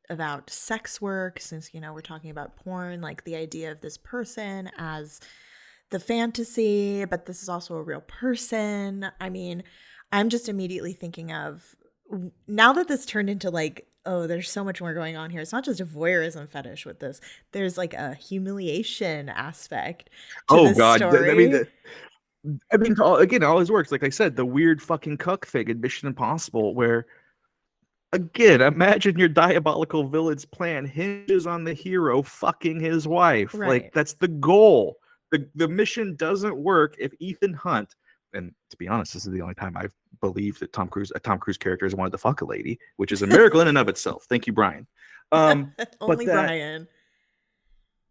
about sex work, since we're talking about porn, like the idea of this person as the fantasy, but this is also a real person. I mean, I'm just immediately thinking of, now that this turned into like, oh, there's so much more going on here. It's not just a voyeurism fetish with this. There's like a humiliation aspect to this God. story. Again, all his works, like I said, the weird fucking cuck thing in Mission Impossible, where, again, imagine your diabolical villain's plan hinges on the hero fucking his wife. Right. Like, that's the goal. The mission doesn't work if Ethan Hunt, and to be honest, this is the only time I've believed that a Tom Cruise character has wanted to fuck a lady, which is a miracle in and of itself. Thank you, Brian. Only Brian.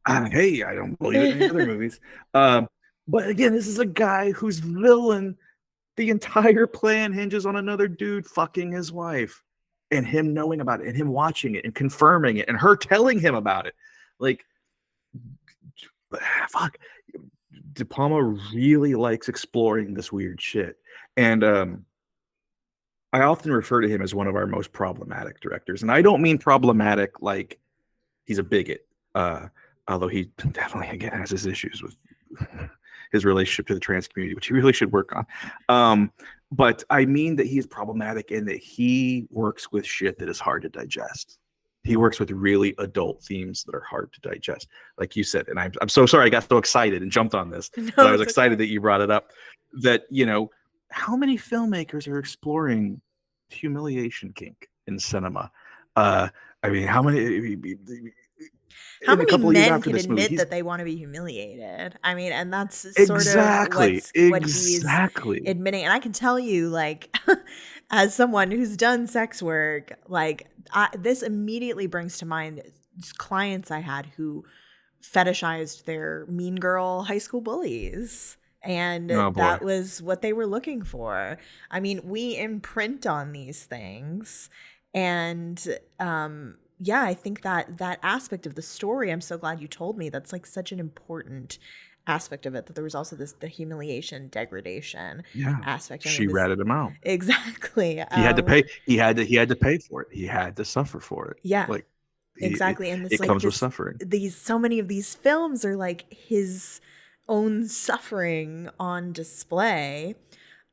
Hey, I don't believe it in the other movies. But again, this is a guy whose villain, the entire plan hinges on another dude fucking his wife, and him knowing about it, and him watching it and confirming it, and her telling him about it. Like, fuck. De Palma really likes exploring this weird shit. And I often refer to him as one of our most problematic directors. And I don't mean problematic like he's a bigot, although he definitely, again, has his issues with his relationship to the trans community, which he really should work on. But I mean that he is problematic in that he works with shit that is hard to digest. He works with really adult themes that are hard to digest, like you said. And I'm so sorry I got so excited and jumped on this, but I was excited that you brought it up. That, how many filmmakers are exploring humiliation kink in cinema? I mean, how many men can admit that they want to be humiliated? I mean, and that's sort of what he's admitting. And I can tell you, like, as someone who's done sex work, like, this immediately brings to mind clients I had who fetishized their mean girl high school bullies. And Oh boy. that was what they were looking for. I mean, we imprint on these things. And yeah, I think that aspect of the story, I'm so glad you told me. That's like such an important aspect of it, that there was also the humiliation, degradation Yeah. aspect. I She mean, this ratted him out. exactly. He had to pay. He had to pay for it. He had to suffer for it. Yeah, Like exactly. And it's it like comes with this, suffering. these, so many of these films are like his own suffering on display.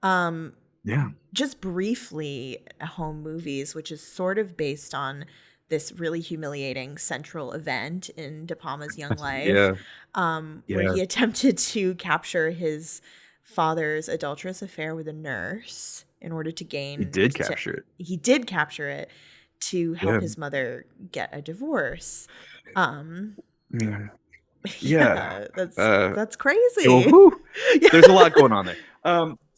Yeah. Just briefly, Home Movies, which is sort of based on this really humiliating central event in De Palma's young life, Yeah. where Yeah. he attempted to capture his father's adulterous affair with a nurse in order to He gain did capture it. he did capture it to help Yeah. his mother get a divorce. Um Yeah. Yeah. yeah, Uh, that's well, crazy. whew, Yeah. there's a lot going on there.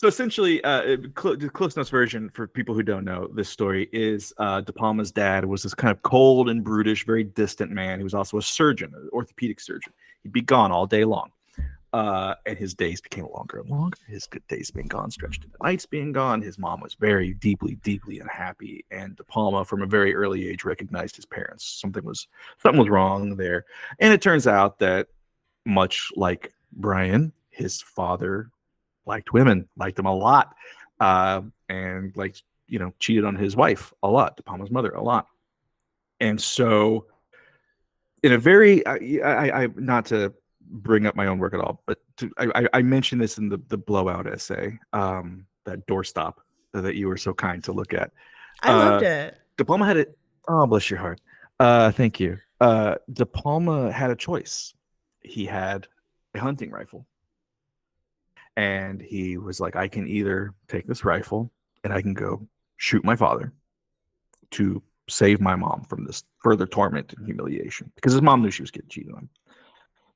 So essentially, the Cliff Notes version for people who don't know this story is De Palma's dad was this kind of cold and brutish, very distant man. He was also a surgeon, an orthopedic surgeon. He'd be gone all day long. And his days became longer and longer. His good days being gone stretched into nights being gone. His mom was very deeply, deeply unhappy. And De Palma, from a very early age, recognized his parents. Something was wrong there. And it turns out that, much like Brian, his father liked women, liked him a lot, and cheated on his wife a lot, De Palma's mother a lot. And so, in a very, I not to bring up my own work at all, but I mentioned this in the blowout essay, that doorstop that you were so kind to look at. I loved it. De Palma had it. Oh, bless your heart. Thank you. De Palma had a choice. He had a hunting rifle, and he was like, I can either take this rifle and I can go shoot my father to save my mom from this further torment and humiliation, because his mom knew she was getting cheated on.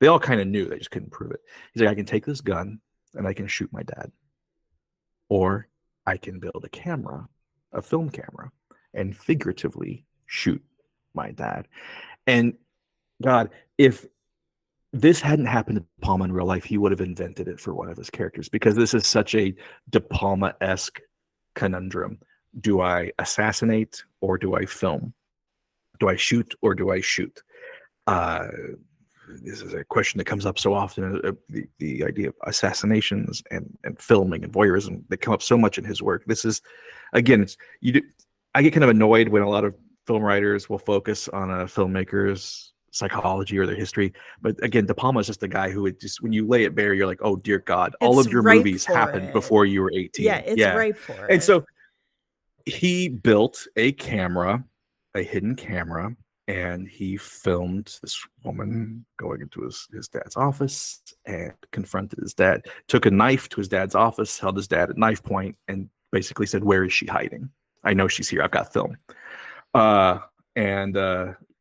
They all kind of knew, they just couldn't prove it. He's like, I can take this gun and I can shoot my dad, or I can build a camera, a film camera, and figuratively shoot my dad. And God, if this hadn't happened to De Palma in real life, he would have invented it for one of his characters, because this is such a De Palma-esque conundrum. Do I assassinate or do I film? Do I shoot or do I shoot? This is a question that comes up so often. The idea of assassinations and filming and voyeurism, they come up so much in his work. This is, again, I get kind of annoyed when a lot of film writers will focus on a filmmaker's psychology or their history. But again, De Palma is just a guy who would just, when you lay it bare, you're like, oh dear God, all It's of your ripe movies for happened it. before you were 18. Yeah, it's ripe for And it. so he built a camera, a hidden camera, and he filmed this woman going into his dad's office and confronted his dad, took a knife to his dad's office, held his dad at knife point, and basically said, where is she hiding? I know she's here. I've got film. And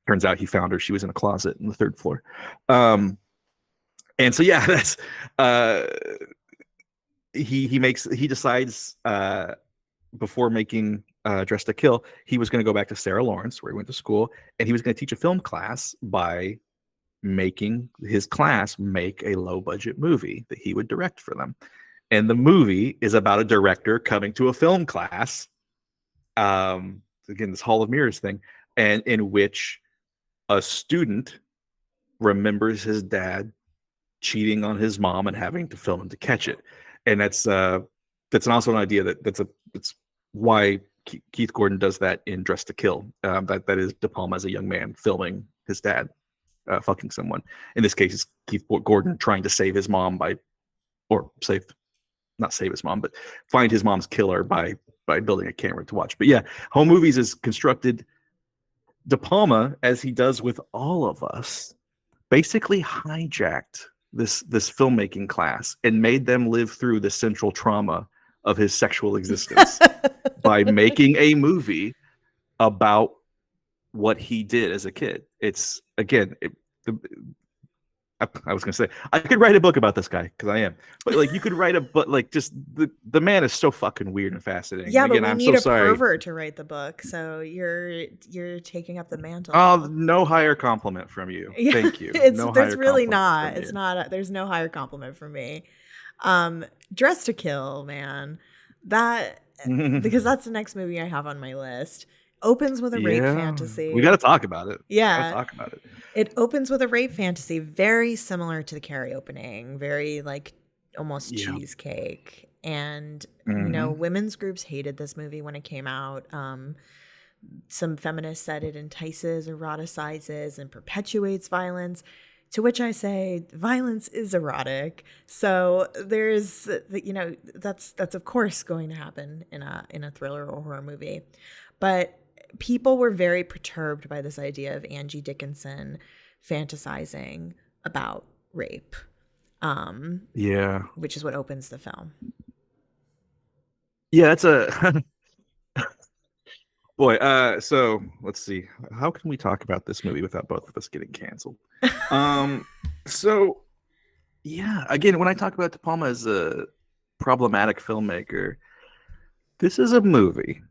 turns out he found her. She was in a closet on the third floor. And so, yeah, that's he decides before making Dressed to Kill, he was going to go back to Sarah Lawrence, where he went to school, and he was going to teach a film class by making his class make a low budget movie that he would direct for them. And the movie is about a director coming to a film class, again, this Hall of Mirrors thing, and in which a student remembers his dad cheating on his mom and having to film him to catch it. And that's also an idea that's why Keith Gordon does that in Dressed to Kill. That is De Palma as a young man filming his dad fucking someone. In this case, it's Keith Gordon trying to save his mom not save his mom, but find his mom's killer by building a camera to watch. But yeah, Home Movies is constructed. De Palma, as he does with all of us, basically hijacked this filmmaking class and made them live through the central trauma of his sexual existence by making a movie about what he did as a kid. It's, again, I was gonna say I could write a book about this guy, because I am, but like, you could write a book, like, just the man is so fucking weird and fascinating. Yeah, And again, but we I'm need so a sorry. pervert to write the book, so you're taking up the mantle. Oh, no higher compliment from you. Yeah, Thank you. It's No there's higher really compliment not. from It's you. not. There's no higher compliment from me. Dress to Kill, man. That because that's the next movie I have on my list. Opens with a rape Yeah, we got fantasy. to talk about it. Got to Yeah. talk about it. It opens with a rape fantasy, very similar to the Carrie opening, very like almost Yeah. cheesecake. And Mhm. women's groups hated this movie when it came out. Some feminists said it entices, eroticizes, and perpetuates violence. To which I say, violence is erotic. So there's, that's of course going to happen in a thriller or horror movie. But people were very perturbed by this idea of Angie Dickinson fantasizing about rape, Yeah. which is what opens the film. Yeah, that's a boy. So let's see. How can we talk about this movie without both of us getting canceled? Um, so yeah, again, when I talk about De Palma as a problematic filmmaker, this is a movie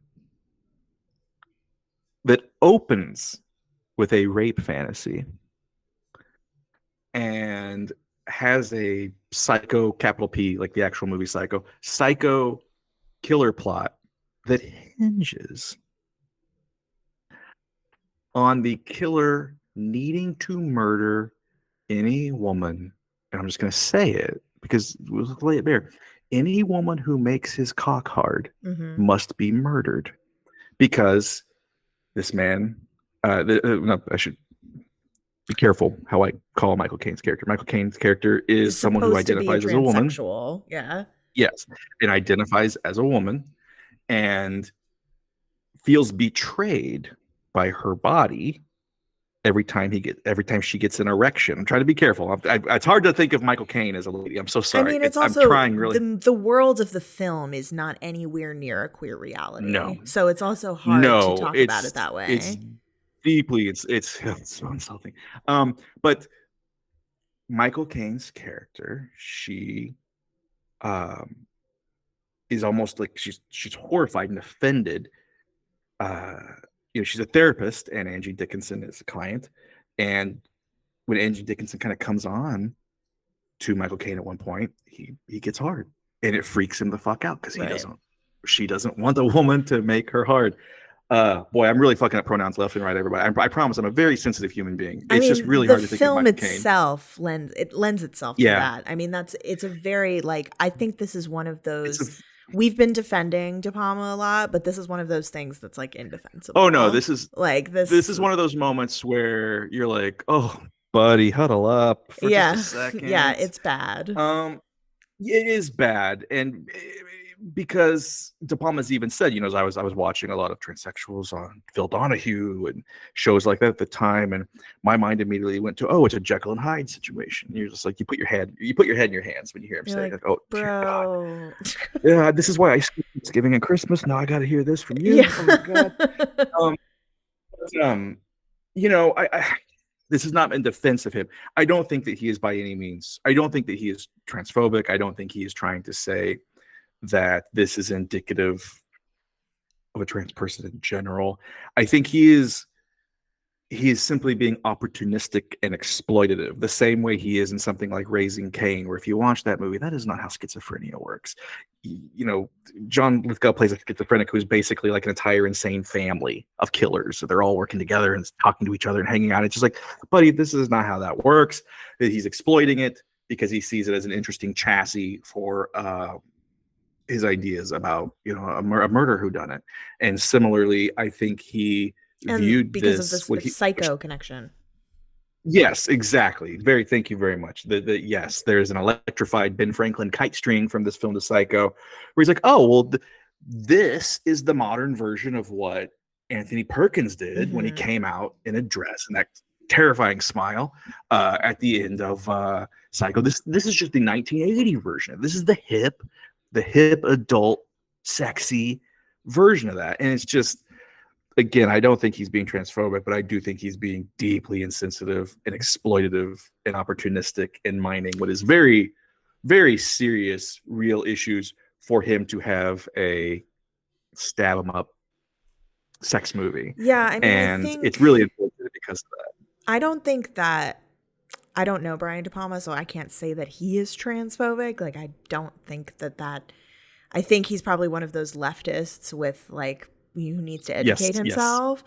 that opens with a rape fantasy and has a psycho, capital P, like the actual movie psycho killer plot that hinges on the killer needing to murder any woman, and I'm just going to say it because we'll lay it bare. Any woman who makes his cock hard Mm-hmm. must be murdered because this man, no, I should be careful how I call Michael Caine's character. Michael Caine's character is Is someone who supposed to be identifies as a woman. transsexual. Yeah. Yes, and identifies as a woman and feels betrayed by her body every time she gets an erection. I'm trying to be careful. It's hard to think of Michael Caine as a lady. I'm so sorry. I mean, it's I'm also trying really. the world of the film is not anywhere near a queer reality. No, So it's also hard to no, talk about it that it's way. deeply it's so insulting. But Michael Caine's character, she um is almost like she's horrified and offended. Uh, she's a therapist, and Angie Dickinson is a client, and when Angie Dickinson kind of comes on to Michael Caine at one point, he gets hard, and it freaks him the fuck out because Right. she doesn't want the woman to make her hard. Boy, I'm really fucking up pronouns left and right, everybody. I promise I'm a very sensitive human being. It's just really the hard to think of film Michael Caine. itself lends itself to Yeah, that. I mean, it's a very like I think this is one of it's a. those we've been defending De Palma a lot, but this is one of those things that's like indefensible. Oh no, this is this one of those moments where you're like, oh, buddy, huddle up for just a second. Yeah, it's bad. It is bad, and because De Palma's even said, as I was watching a lot of transsexuals on Phil Donahue and shows like that at the time, and my mind immediately went to, oh, it's a Jekyll and Hyde situation. And you're just like, you put your head in your hands when you hear him say, like, oh, bro, yeah, this is why I skip Thanksgiving and Christmas. Now I got to hear this from you. Yeah. Oh my god. I this is not in defense of him. I don't think that he is by any means. I don't think that he is transphobic. I don't think he is trying to say that this is indicative of a trans person in general. I think he is simply being opportunistic and exploitative, the same way he is in something like Raising Cain, where if you watch that movie, that is not how schizophrenia works. John Lithgow plays a schizophrenic who's basically like an entire insane family of killers. So they're all working together and talking to each other and hanging out. It's just like, buddy, this is not how that works. He's exploiting it because he sees it as an interesting chassis for his ideas about, a murder whodunit. And similarly, I think he viewed because this of the psycho connection. Yes, exactly. Thank you very much. Yes, there's an electrified Ben Franklin kite string from this film to Psycho, where he's like, oh, well, this is the modern version of what Anthony Perkins did when he came out in a dress and that terrifying smile at the end of Psycho. This is just the 1980 version. This is the hip adult, sexy version of that, and it's just. Again, I don't think he's being transphobic, but I do think he's being deeply insensitive and exploitative and opportunistic and mining what is very, very serious, real issues for him to have a stab him up sex movie. Yeah, I mean, and I think it's really unfortunate because of that. I don't think that I don't know Brian De Palma, so I can't say that he is transphobic. Like, I don't think that I think he's probably one of those leftists with like who needs to educate Yes, yes, himself.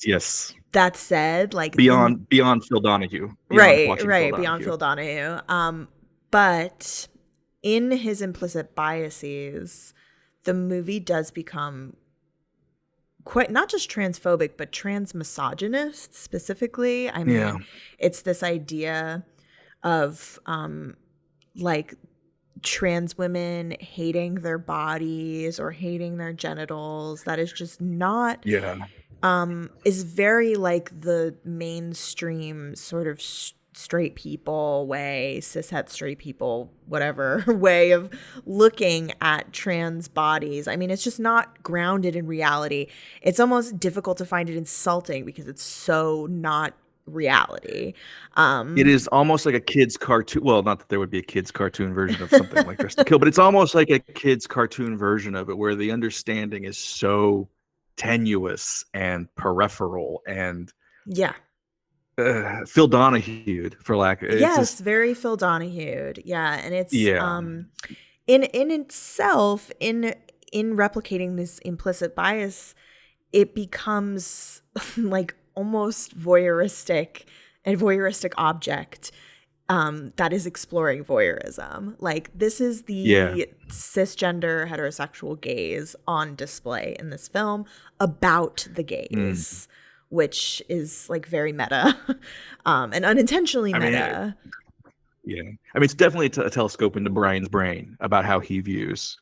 yes. That said, like Beyond Phil Donahue, beyond watching Phil beyond Donahue. Phil Donahue. But in his implicit biases, the movie does become quite not just transphobic, but transmisogynist specifically. I Yeah, mean, it's this idea of like trans women hating their bodies or hating their genitals that is just not yeah, is very like the mainstream sort of straight people way, cishet straight people, whatever way of looking at trans bodies. I mean, it's just not grounded in reality. It's almost difficult to find it insulting because it's so not reality. it is almost like a kid's cartoon. Well, not that there would be a kid's cartoon version of something like Dress to Kill, but it's almost like a kid's cartoon version of it where the understanding is so tenuous and peripheral and Yeah. Phil Donahue, for lack of it's Yes, just very Phil Donahue. Yeah, and it's yeah, in itself in replicating this implicit bias, it becomes like almost voyeuristic, a voyeuristic object that is exploring voyeurism. Like, this is yeah. the cisgender heterosexual gaze on display in this film about the Mm. gaze, which is like very meta and unintentionally I mean, meta. yeah. I mean, it's definitely a telescope into Brian's brain about how he views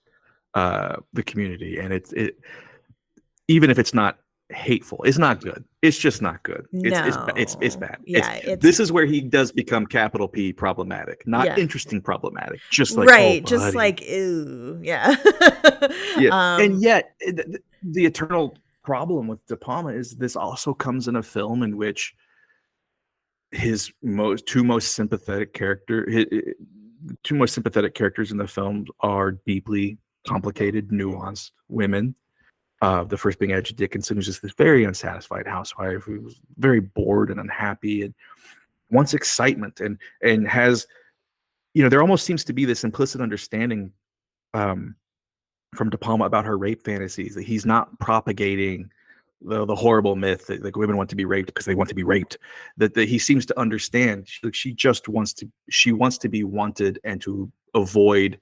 the community, and it even if it's not hateful, it's not good. It's just not good. It's No. bad. It's Yeah, it's this is where he does become capital P problematic, not yeah. interesting problematic. Just like, oh, Right, just buddy, like ew. Yeah. yeah. And um yet, the eternal problem with De Palma is this also comes in a film in which his two most sympathetic two most sympathetic characters in the film are deeply complicated, nuanced women. The first being Edge Dickinson, who's just this very unsatisfied housewife who's very bored and unhappy and wants excitement and has, there almost seems to be this implicit understanding um, from De Palma about her rape fantasies that he's not propagating the horrible myth that like women want to be raped because they want to be raped. That he seems to understand. She just wants to be wanted and to avoid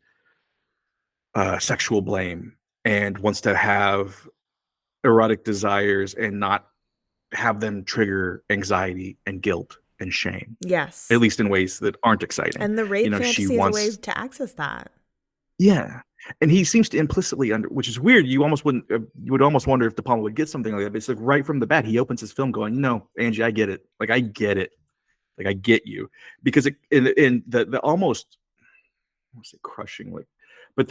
sexual blame and wants to have erotic desires and not have them trigger anxiety and guilt and shame, at yes. least in ways that aren't exciting. And the rape She fantasy is a way wants, to access that. yeah. And he seems to implicitly which is weird. You would almost wonder if De Palma would get something like that. But it's like right from the bat, he opens his film going, "No, Angie, I get it. Like I get it. Like I get you." Because in the almost, I want to say crushing, like, but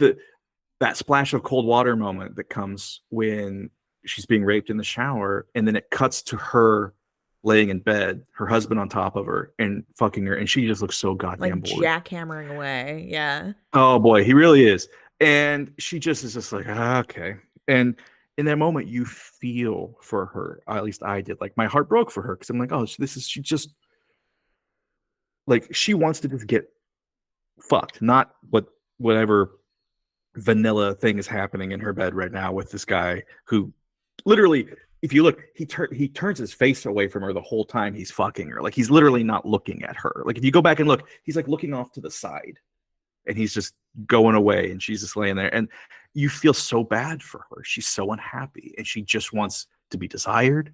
that splash of cold water moment that comes when she's being raped in the shower, and then it cuts to her laying in bed, her husband on top of her and fucking her, and she just looks so goddamn Like bored. jackhammering away. Yeah. Oh boy, he really is. And she just is just like, okay. And in that moment, you feel for her. At least I did. Like my heart broke for her because I'm like, oh, she just like she wants to just get fucked, not whatever vanilla thing is happening in her bed right now with this guy who literally, if you look, he turns his face away from her the whole time he's fucking her. Like he's literally not looking at her. Like if you go back and look, he's like looking off to the side and he's just going away and she's just laying there and you feel so bad for her. She's so unhappy and she just wants to be desired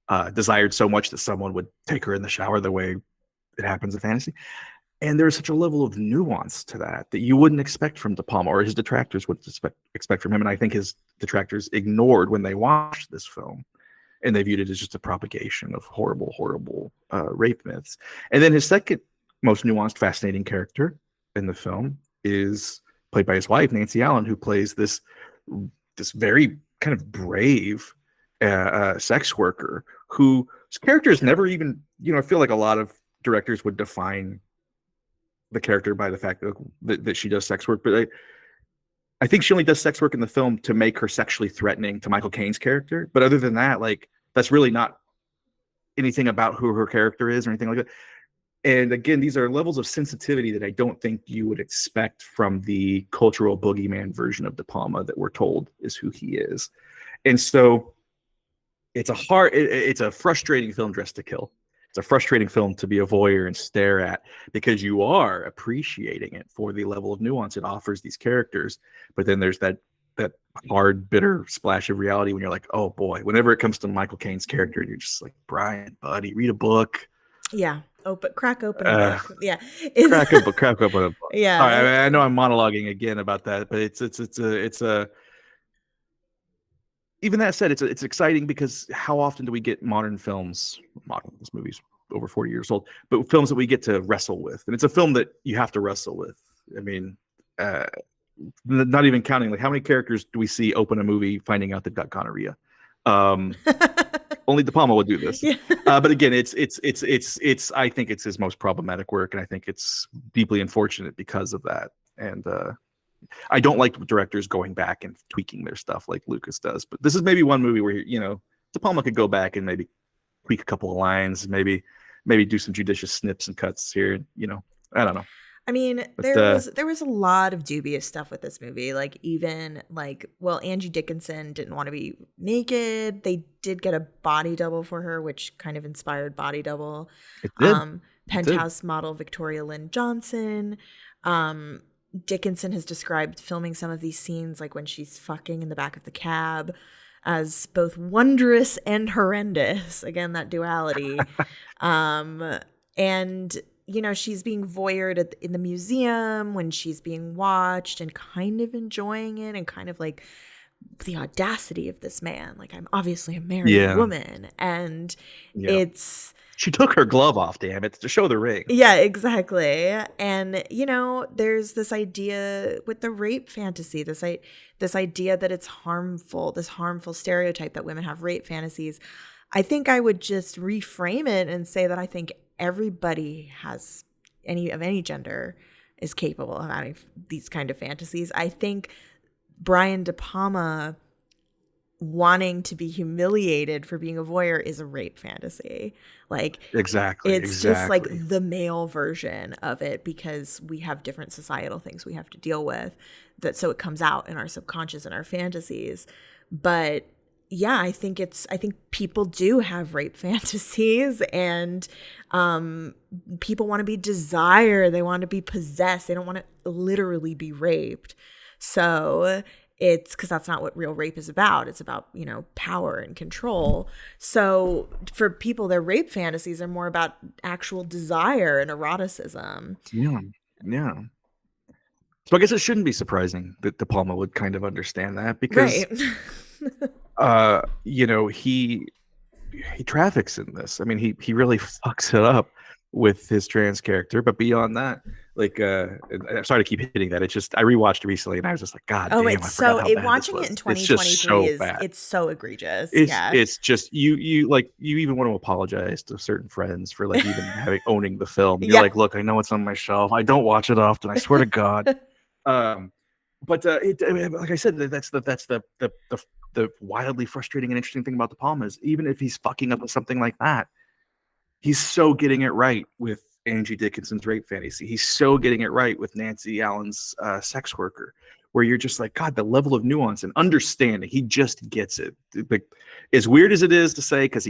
so much that someone would take her in the shower the way it happens in fantasy. And there's such a level of nuance to that you wouldn't expect from De Palma, or his detractors would expect from him. And I think his detractors ignored when they watched this film, and they viewed it as just a propagation of horrible, horrible rape myths. And then his second most nuanced, fascinating character in the film is played by his wife, Nancy Allen, who plays this very kind of brave sex worker whose character is never even, I feel like a lot of directors would define the character by the fact that she does sex work, but I think she only does sex work in the film to make her sexually threatening to Michael Caine's character. But other than that, like that's really not anything about who her character is or anything like that. And again, these are levels of sensitivity that I don't think you would expect from the cultural boogeyman version of De Palma that we're told is who he is. And so it's a frustrating film dressed to kill. It's a frustrating film to be a voyeur and stare at, because you are appreciating it for the level of nuance it offers these characters. But then there's that hard, bitter splash of reality when you're like, oh boy, whenever it comes to Michael Caine's character, you're just like, Brian, buddy, read a book. Yeah. Crack open a book. Yeah. Crack open a book. Yeah. All right, I know I'm monologuing again about that, but it's a even that said, it's exciting because how often do we get this movie's over 40 years old, but films that we get to wrestle with, and it's a film that you have to wrestle with. I mean, not even counting like how many characters do we see open a movie finding out they've got gonorrhea. Only De Palma would do this. Yeah. But again, it's I think it's his most problematic work, and I think it's deeply unfortunate because of that. And I don't like directors going back and tweaking their stuff like Lucas does. But this is maybe one movie where, De Palma could go back and maybe tweak a couple of lines, maybe do some judicious snips and cuts here. I don't know. I mean, there was a lot of dubious stuff with this movie. Like, even Angie Dickinson didn't want to be naked. They did get a body double for her, which kind of inspired Body Double. It did. Penthouse model Victoria Lynn Johnson. Dickinson has described filming some of these scenes, like when she's fucking in the back of the cab, as both wondrous and horrendous. Again, that duality. And she's being voyeured in the museum when she's being watched and kind of enjoying it, and kind of like the audacity of this man. Like, I'm obviously a married woman, and she took her glove off, damn it, to show the ring. Yeah, exactly. And, there's this idea with the rape fantasy, this idea that it's harmful, this harmful stereotype that women have rape fantasies. I think I would just reframe it and say that I think everybody has any gender is capable of having these kind of fantasies. I think Brian De Palma wanting to be humiliated for being a voyeur is a rape fantasy. Like, it's just like the male version of it, because we have different societal things we have to deal with, so it comes out in our subconscious and our fantasies. But yeah, I think people do have rape fantasies, and people want to be desired. They want to be possessed. They don't want to literally be raped. So it's because that's not what real rape is about. It's about, power and control. So for people, their rape fantasies are more about actual desire and eroticism. Yeah. So I guess it shouldn't be surprising that De Palma would kind of understand that, because he traffics in this. I mean, he really fucks it up with his trans character. But beyond that, like, I'm sorry to keep hitting that. It's just, I rewatched it recently and I was just like, God damn, watching it in 2023 it's so egregious. It's just, you even want to apologize to certain friends for like even owning the film. You're like, look, I know it's on my shelf. I don't watch it often. I swear to God. But like I said, that's the wildly frustrating and interesting thing about De Palma is, even if he's fucking up with something like that, he's so getting it right with Angie Dickinson's rape fantasy. He's so getting it right with Nancy Allen's sex worker, where you're just like, God, the level of nuance and understanding, he just gets it. Like, as weird as it is to say, because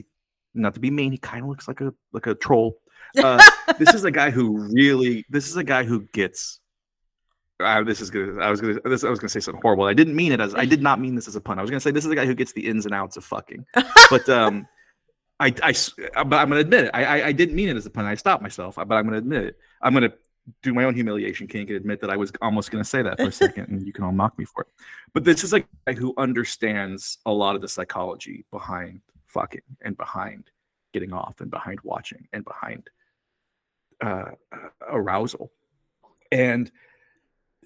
not to be mean, he kind of looks like a troll. This is a guy who gets. I was gonna say something horrible. I did not mean this as a pun. I was gonna say this is a guy who gets the ins and outs of fucking. But but I'm gonna admit it. I didn't mean it as a pun. I stopped myself, but I'm gonna admit it. I'm gonna do my own humiliation kink and admit that I was almost gonna say that for a second, and you can all mock me for it. But this is a guy who understands a lot of the psychology behind fucking, and behind getting off, and behind watching, and behind arousal. And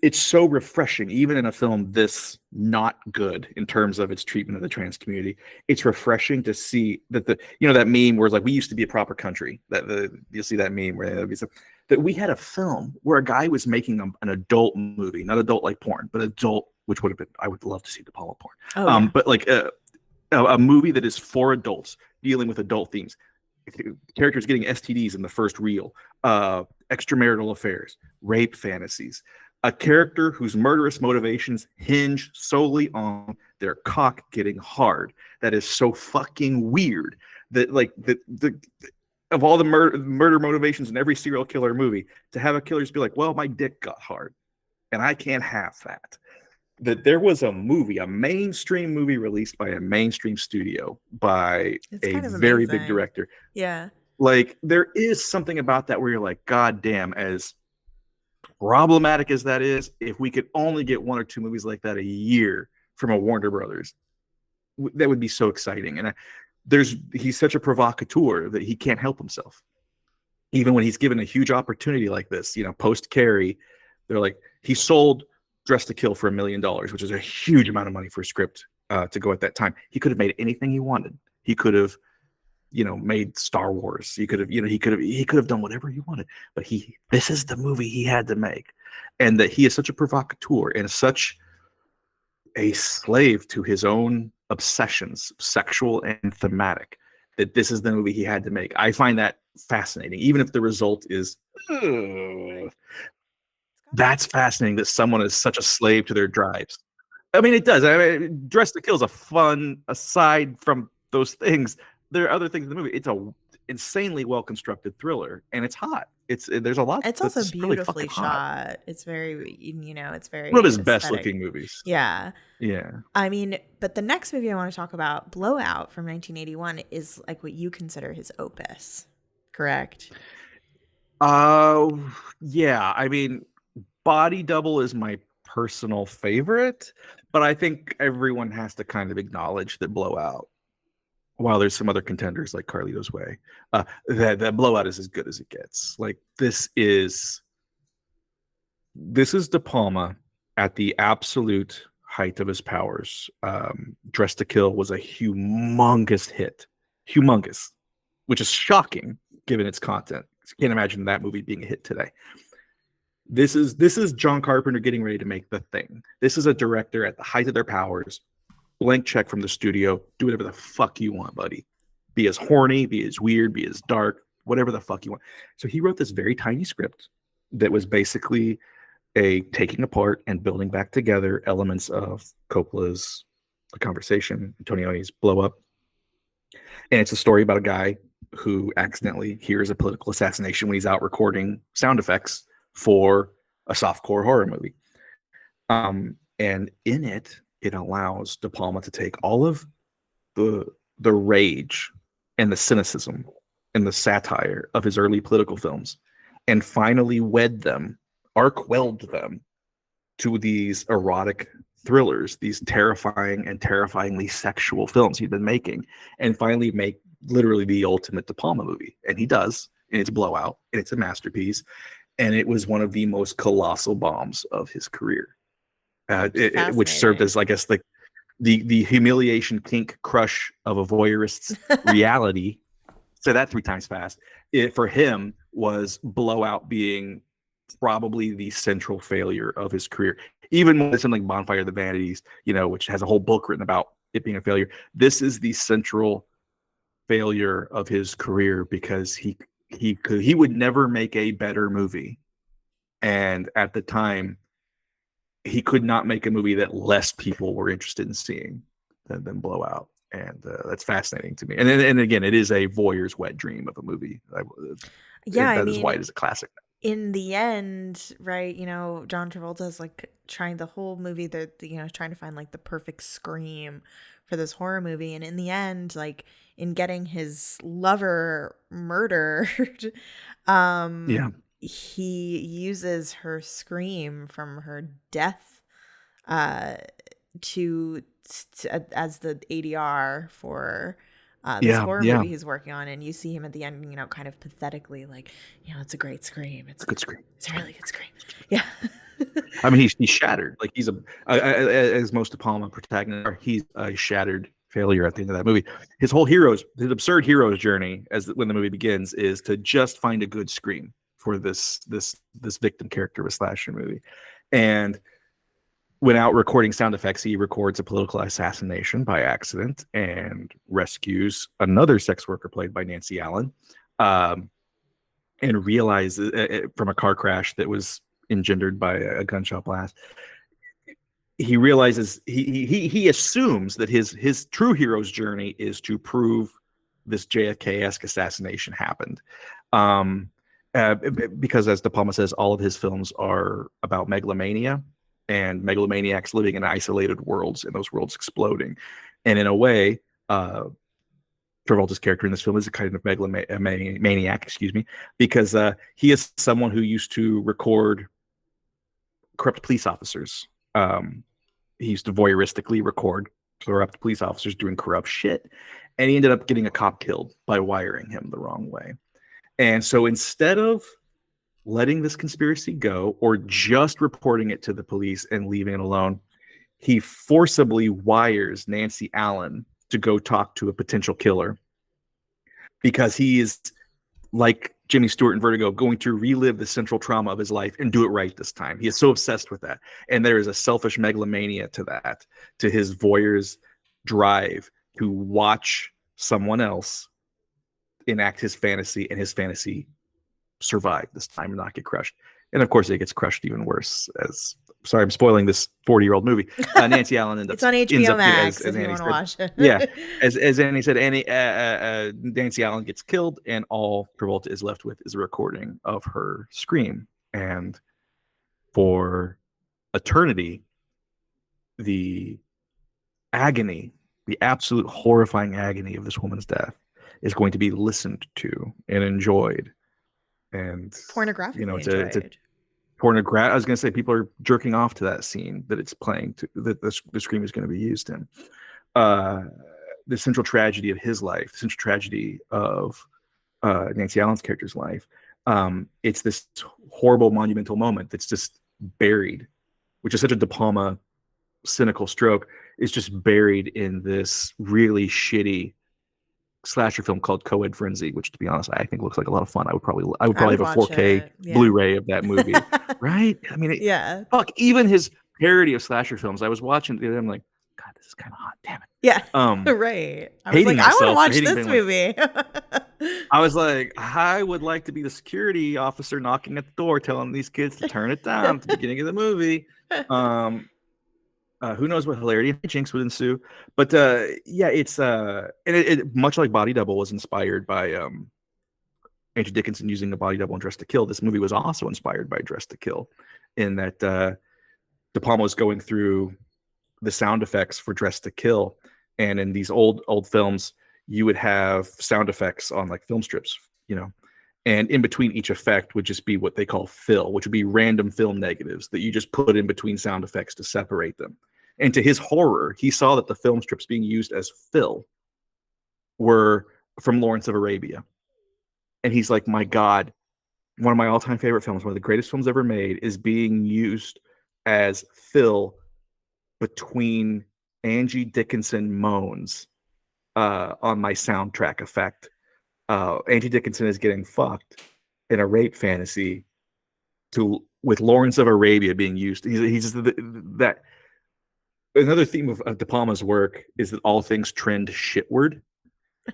it's so refreshing, even in a film this not good in terms of its treatment of the trans community. It's refreshing to see that that meme where it's like, we used to be a proper country. You'll see that meme where that we had a film where a guy was making an adult movie, not adult like porn, but adult, which would have been, I would love to see De Palma porn. But like a movie that is for adults, dealing with adult themes. characters getting STDs in the first reel, extramarital affairs, rape fantasies, a character whose murderous motivations hinge solely on their cock getting hard. That is so fucking weird. That like the of all the murder motivations in every serial killer movie, to have a killer just be like, well, my dick got hard, and I can't have that. That there was a movie, a mainstream movie released by a mainstream studio by It's a kind of very big amazing. director. Yeah. Like, there is something about that where you're like, God damn, as problematic as that is, if we could only get 1 or 2 movies like that a year from a Warner Brothers, that would be so exciting. And he's such a provocateur that he can't help himself. Even when he's given a huge opportunity like this, post Carrie, they're like, he sold Dress to Kill for $1 million, which is a huge amount of money for a script to go at that time. He could have made anything he wanted. He could have, made Star Wars. He could have done whatever he wanted. But this is the movie he had to make, and that he is such a provocateur and such a slave to his own obsessions, sexual and thematic, that this is the movie he had to make. I find that fascinating, even if the result is, that's fascinating that someone is such a slave to their drives. I mean, it does. I mean, Dress to Kill is a fun, aside from those things, there are other things in the movie. It's a insanely well constructed thriller, and it's hot. There's a lot It's that's also really beautifully fucking hot. shot. It's very, it's very One of his best aesthetic. looking movies. Yeah. Yeah. I mean, but the next movie I want to talk about, Blowout from 1981, is like what you consider his opus, correct? Yeah. I mean, Body Double is my personal favorite, but I think everyone has to kind of acknowledge that Blowout, while there's some other contenders like Carlito's Way, that Blowout is as good as it gets. Like, this is De Palma at the absolute height of his powers. Dress to Kill was a humongous hit, which is shocking given its content. I can't imagine that movie being a hit today. This is John Carpenter getting ready to make The Thing. This is a director at the height of their powers. Blank check from the studio. Do whatever the fuck you want, buddy. Be as horny, be as weird, be as dark, whatever the fuck you want. So he wrote this very tiny script that was basically a taking apart and building back together elements of Coppola's The Conversation, Antonioni's Blow Up. And it's a story about a guy who accidentally hears a political assassination when he's out recording sound effects for a softcore horror movie. And in it allows De Palma to take all of the rage and the cynicism and the satire of his early political films and finally weld them to these erotic thrillers, these terrifying and terrifyingly sexual films he'd been making, and finally make literally the ultimate De Palma movie. And he does, and it's Blowout, and it's a masterpiece, and it was one of the most colossal bombs of his career, which served as, I guess, like the humiliation kink crush of a voyeurist's reality. Say that 3 times fast. It, for him, was Blowout being probably the central failure of his career. Even more than something like Bonfire of the Vanities, which has a whole book written about it being a failure. This is the central failure of his career because he would never make a better movie. And at the time, he could not make a movie that less people were interested in seeing than Blowout. And that's fascinating to me. And again, it is a voyeur's wet dream of a movie. That is why it is a classic. In the end, right, John Travolta's like trying the whole movie, trying to find like the perfect scream for this horror movie. And in the end, like in getting his lover murdered, he uses her scream from her death to as the ADR for this horror movie he's working on. And you see him at the end, kind of pathetically like, it's a great scream. It's a good scream. It's a really good scream. Yeah. I mean, he's shattered. Like, he's as most De Palma protagonists are, he's a shattered failure at the end of that movie. His whole his absurd hero's journey, when the movie begins, is to just find a good scream for this victim character of a slasher movie. And When out recording sound effects, he records a political assassination by accident and rescues another sex worker played by Nancy Allen, and realizes from a car crash that was engendered by a gunshot blast. He realizes he assumes that his true hero's journey is to prove this JFK-esque assassination happened. Because as De Palma says, all of his films are about megalomania and megalomaniacs living in isolated worlds and those worlds exploding. And in a way, Travolta's character in this film is a kind of megalomaniac, because he is someone who used to record corrupt police officers. He used to voyeuristically record corrupt police officers doing corrupt shit. And he ended up getting a cop killed by wiring him the wrong way. And so instead of letting this conspiracy go or just reporting it to the police and leaving it alone, he forcibly wires Nancy Allen to go talk to a potential killer, because he is, like Jimmy Stewart in Vertigo, going to relive the central trauma of his life and do it right this time. He is so obsessed with that. And there is a selfish megalomania to that, to his voyeur's drive to watch someone else enact his fantasy, and his fantasy survive this time and not get crushed. And of course, it gets crushed even worse. Sorry, I'm spoiling this 40-year-old movie. Nancy Allen it's on HBO Max if you want to watch it. Yeah, as Annie said, Nancy Allen gets killed, and all Travolta is left with is a recording of her scream. And for eternity, the agony, the absolute horrifying agony of this woman's death is going to be listened to and enjoyed. And pornographically enjoyed. I was going to say, people are jerking off to that scene that it's playing, that the scream is going to be used in. The central tragedy of his life, the central tragedy of Nancy Allen's character's life, it's this horrible monumental moment that's just buried, which is such a De Palma cynical stroke, is just buried in this really shitty slasher film called Co-Ed Frenzy, which, to be honest, I think looks like a lot of fun. I would probably have a 4K Blu-ray of that movie. Right? I mean, fuck, even his parody of slasher films, I was watching the other day, I'm like, God, this is kind of hot, damn it. Yeah. Right. I was like, I want to watch this movie. I was like, I would like to be the security officer knocking at the door telling these kids to turn it down at the beginning of the movie. Who knows what hilarity and jinx would ensue. But it's and it much like Body Double was inspired by Andrew Dickinson using a body double in Dress to Kill. This movie was also inspired by Dress to Kill, in that De Palma was going through the sound effects for Dress to Kill, and in these old films, you would have sound effects on like film strips, and in between each effect would just be what they call fill, which would be random film negatives that you just put in between sound effects to separate them. And to his horror, he saw that the film strips being used as fill were from Lawrence of Arabia. And he's like, my God, one of my all-time favorite films, one of the greatest films ever made, is being used as fill between Angie Dickinson moans on my soundtrack effect. Angie Dickinson is getting fucked in a rape fantasy with Lawrence of Arabia being used. He's that. Another theme of De Palma's work is that all things trend shitward,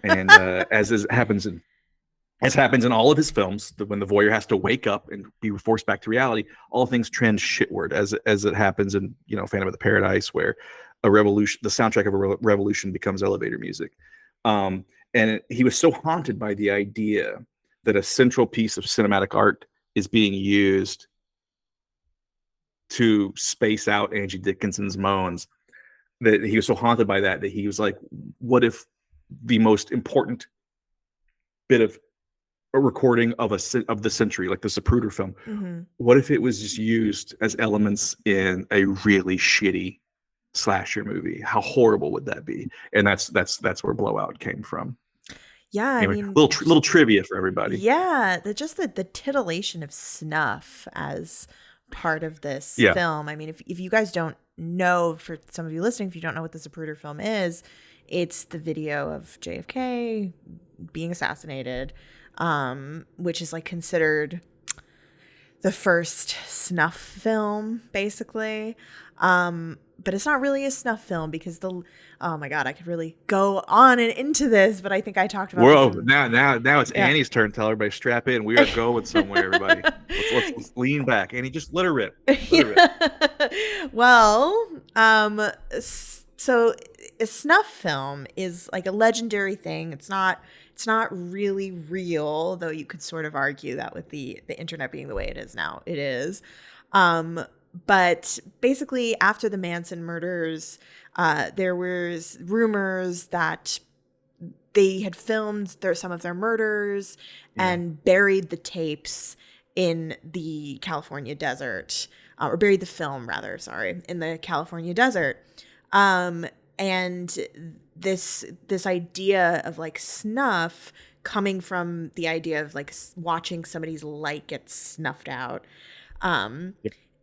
and as happens in all of his films, when the voyeur has to wake up and be forced back to reality, all things trend shitward, as it happens in Phantom of the Paradise, where the soundtrack of a revolution becomes elevator music. And he was so haunted by the idea that a central piece of cinematic art is being used to space out Angie Dickinson's moans, that he was so haunted by that he was like, what if the most important bit of a recording of the century, like the Zapruder film, what if it was just used as elements in a really shitty slasher movie? How horrible would that be? And that's where Blowout came from. Yeah, anyway, I mean, little trivia for everybody. Yeah, just the titillation of snuff as part of this film. I mean, if you guys don't know, for some of you listening, if you don't know what the Zapruder film is, it's the video of JFK being assassinated, which is like considered the first snuff film, basically. But it's not really a snuff film because oh my God, I could really go on and into this, but I think I talked about this Whoa! in, Now it's yeah. Annie's turn. Tell everybody strap in. We are going somewhere, everybody. Let's lean back. Annie, just let her rip. Let her rip. Well, so a snuff film is like a legendary thing. It's not really real, though you could sort of argue that with the internet being the way it is now, it is. But basically, after the Manson murders, there was rumors that they had filmed some of their murders and buried the tapes in the California desert, or buried the film rather, sorry, in the California desert. And this idea of like snuff coming from the idea of like watching somebody's light get snuffed out,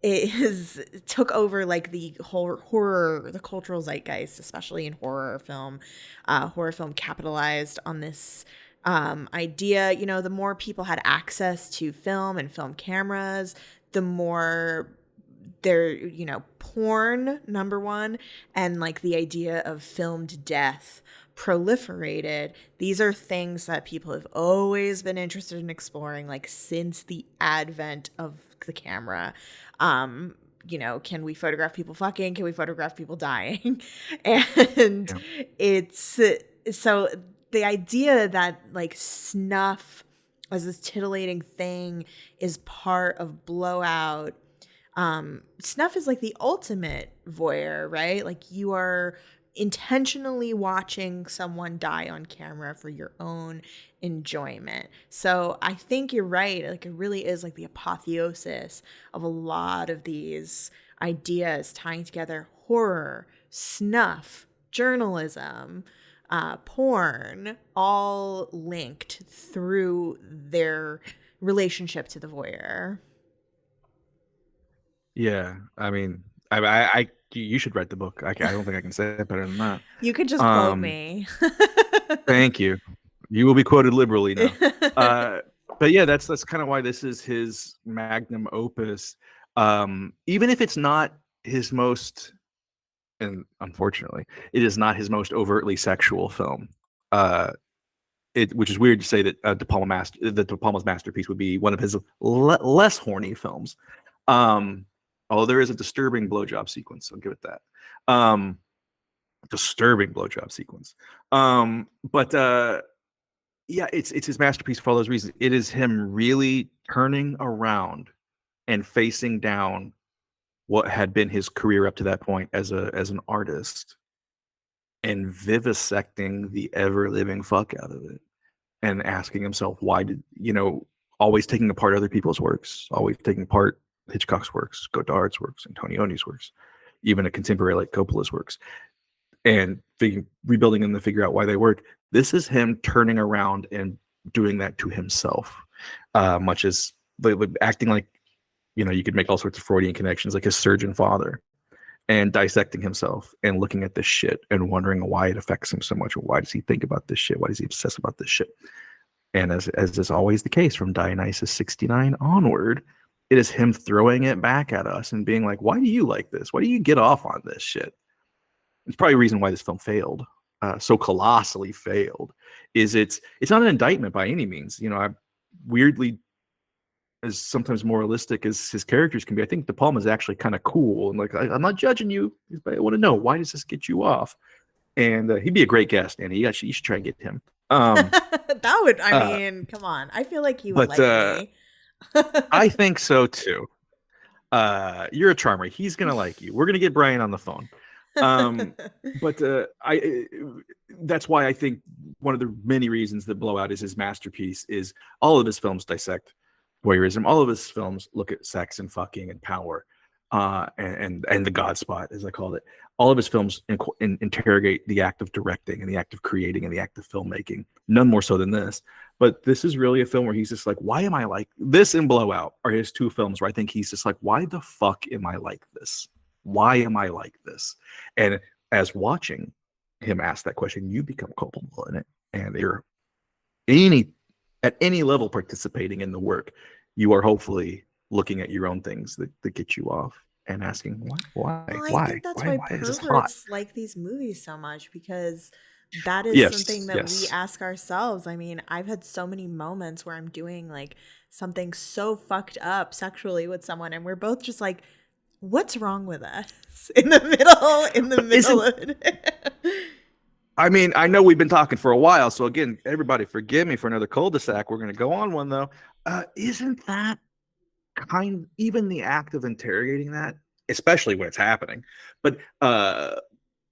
it took over like the whole horror, the cultural zeitgeist, especially in horror film. Horror film capitalized on this idea. You know, the more people had access to film and film cameras, the more porn, number one, and like the idea of filmed death proliferated. These are things that people have always been interested in exploring, like since the advent of the camera. Can we photograph people fucking? Can we photograph people dying? And it's so the idea that like snuff as this titillating thing is part of Blowout. Snuff is like the ultimate voyeur, right? Like you are intentionally watching someone die on camera for your own enjoyment. So I think you're right. Like it really is like the apotheosis of a lot of these ideas tying together horror, snuff, journalism, porn, all linked through their relationship to the voyeur. Yeah, I mean, you should write the book. I don't think I can say it better than that. You could just quote me. Thank you. You will be quoted liberally now. But yeah, that's kind of why this is his magnum opus. Even if it's not his most, and unfortunately, it is not his most overtly sexual film. Which is weird to say that De Palma's masterpiece would be one of his less horny films. Although there is a disturbing blowjob sequence, I'll give it that. Disturbing blowjob sequence. But yeah, it's his masterpiece for all those reasons. It is him really turning around and facing down what had been his career up to that point as an artist and vivisecting the ever living fuck out of it and asking himself why did always taking apart other people's works, always taking apart Hitchcock's works, Godard's works, Antonioni's works, even a contemporary like Coppola's works, and rebuilding them to figure out why they work. This is him turning around and doing that to himself, much as acting like, you could make all sorts of Freudian connections, like his surgeon father, and dissecting himself and looking at this shit and wondering why it affects him so much. Why does he think about this shit? Why does he obsess about this shit? And as is always the case from Dionysus 69 onward, it is him throwing it back at us and being like, why do you like this? Why do you get off on this shit? It's probably a reason why this film failed, so colossally failed, is it's not an indictment by any means. I weirdly, as sometimes moralistic as his characters can be, I think De Palma is actually kind of cool. And like, I'm not judging you, but I want to know, why does this get you off? And he'd be a great guest, Annie. You should try and get him. That would, come on. I feel like he would like me. I think so too. You're a charmer. He's gonna like you. We're gonna get Brian on the phone. But that's why I think one of the many reasons that Blowout is his masterpiece is all of his films dissect voyeurism. All of his films look at sex and fucking and power, and the God spot, as I called it. All of his films interrogate the act of directing and the act of creating and the act of filmmaking. None more so than this. But this is really a film where he's just like, why am I like this? And Blowout are his two films where I think he's just like, why the fuck am I like this? Why am I like this? And as watching him ask that question, you become culpable in it. And you're at any level participating in the work, you are hopefully looking at your own things that get you off. and asking why, Well, I why, think that's why, why why is this hot? perverts like these movies so much, because that is something Yes, that we yes. ask ourselves. I mean, I've had so many moments where I'm doing like something so fucked up sexually with someone, and we're both just like, what's wrong with us? In the But middle isn't of it. I mean, I know we've been talking for a while, so again, everybody forgive me for another cul-de-sac. We're going to go on one though. Isn't that even the act of interrogating that, especially when it's happening, but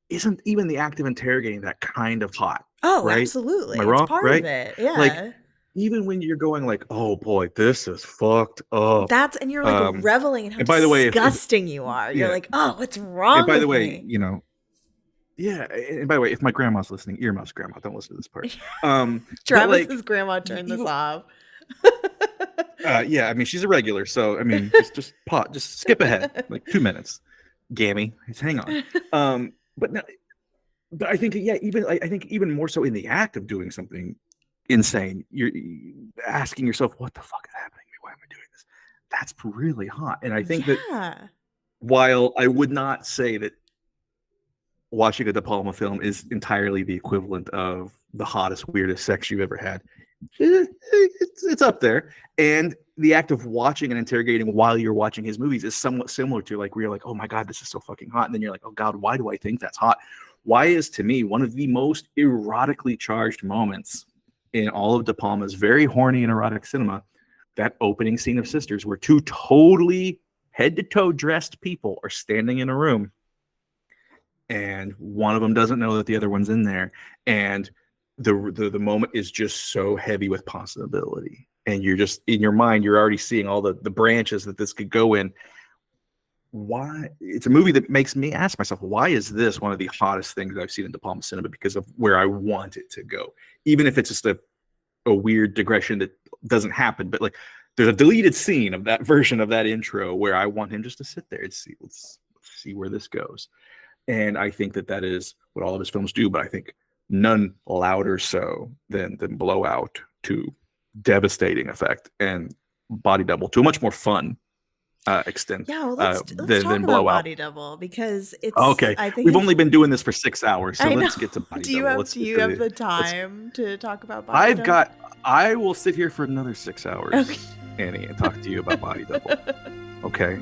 isn't even the act of interrogating that kind of hot, Oh, right? Am I absolutely. It's wrong? part of Right? it. Like, Yeah. even when you're going like, oh boy, this is fucked up. And you're like reveling in how And by the way, if disgusting you are. You're yeah, like, oh, what's and wrong by the with way, me? yeah, and by the way, if my grandma's listening, earmuffs, grandma, don't listen to this part. But like, Travis's grandma turned this even, off. yeah, I mean, she's a regular, so I mean, just skip ahead like 2 minutes, Gammy, just hang on. But no, but I think yeah, I think even more so in the act of doing something insane, you're asking yourself, what the fuck is happening to me? Why am I doing this? That's really hot, and I think that Yeah. while I would not say that watching a De Palma film is entirely the equivalent of the hottest, weirdest sex you've ever had. It's up there. And the act of watching and interrogating while you're watching his movies is somewhat similar to like where you're like, oh my God, this is so fucking hot. And then you're like, oh God, why do I think that's hot? Why is to me one of the most erotically charged moments in all of De Palma's very horny and erotic cinema, that opening scene of Sisters, where two totally head to toe dressed people are standing in a room and one of them doesn't know that the other one's in there, and the moment is just so heavy with possibility, and you're just in your mind you're already seeing all the branches that this could go in. Why? It's a movie that makes me ask myself, why is this one of the hottest things I've seen in De Palma cinema? Because of where I want it to go, even if it's just a weird digression that doesn't happen. But like, there's a deleted scene of that version of that intro where I want him just to sit there and see, let's see where this goes. And I think that is what all of his films do, but I think none louder so than Blowout, to devastating effect, and Body Double to a much more fun extent Yeah, well, let's talk than about Blowout. Body Double, because Okay, I think we've it's only been doing this for 6 hours, so I know. let's get to Body Double. Do you have the time to talk about Body I've Double? got. I will sit here for another 6 hours, Okay. Annie, and talk to you about Body Double. Okay.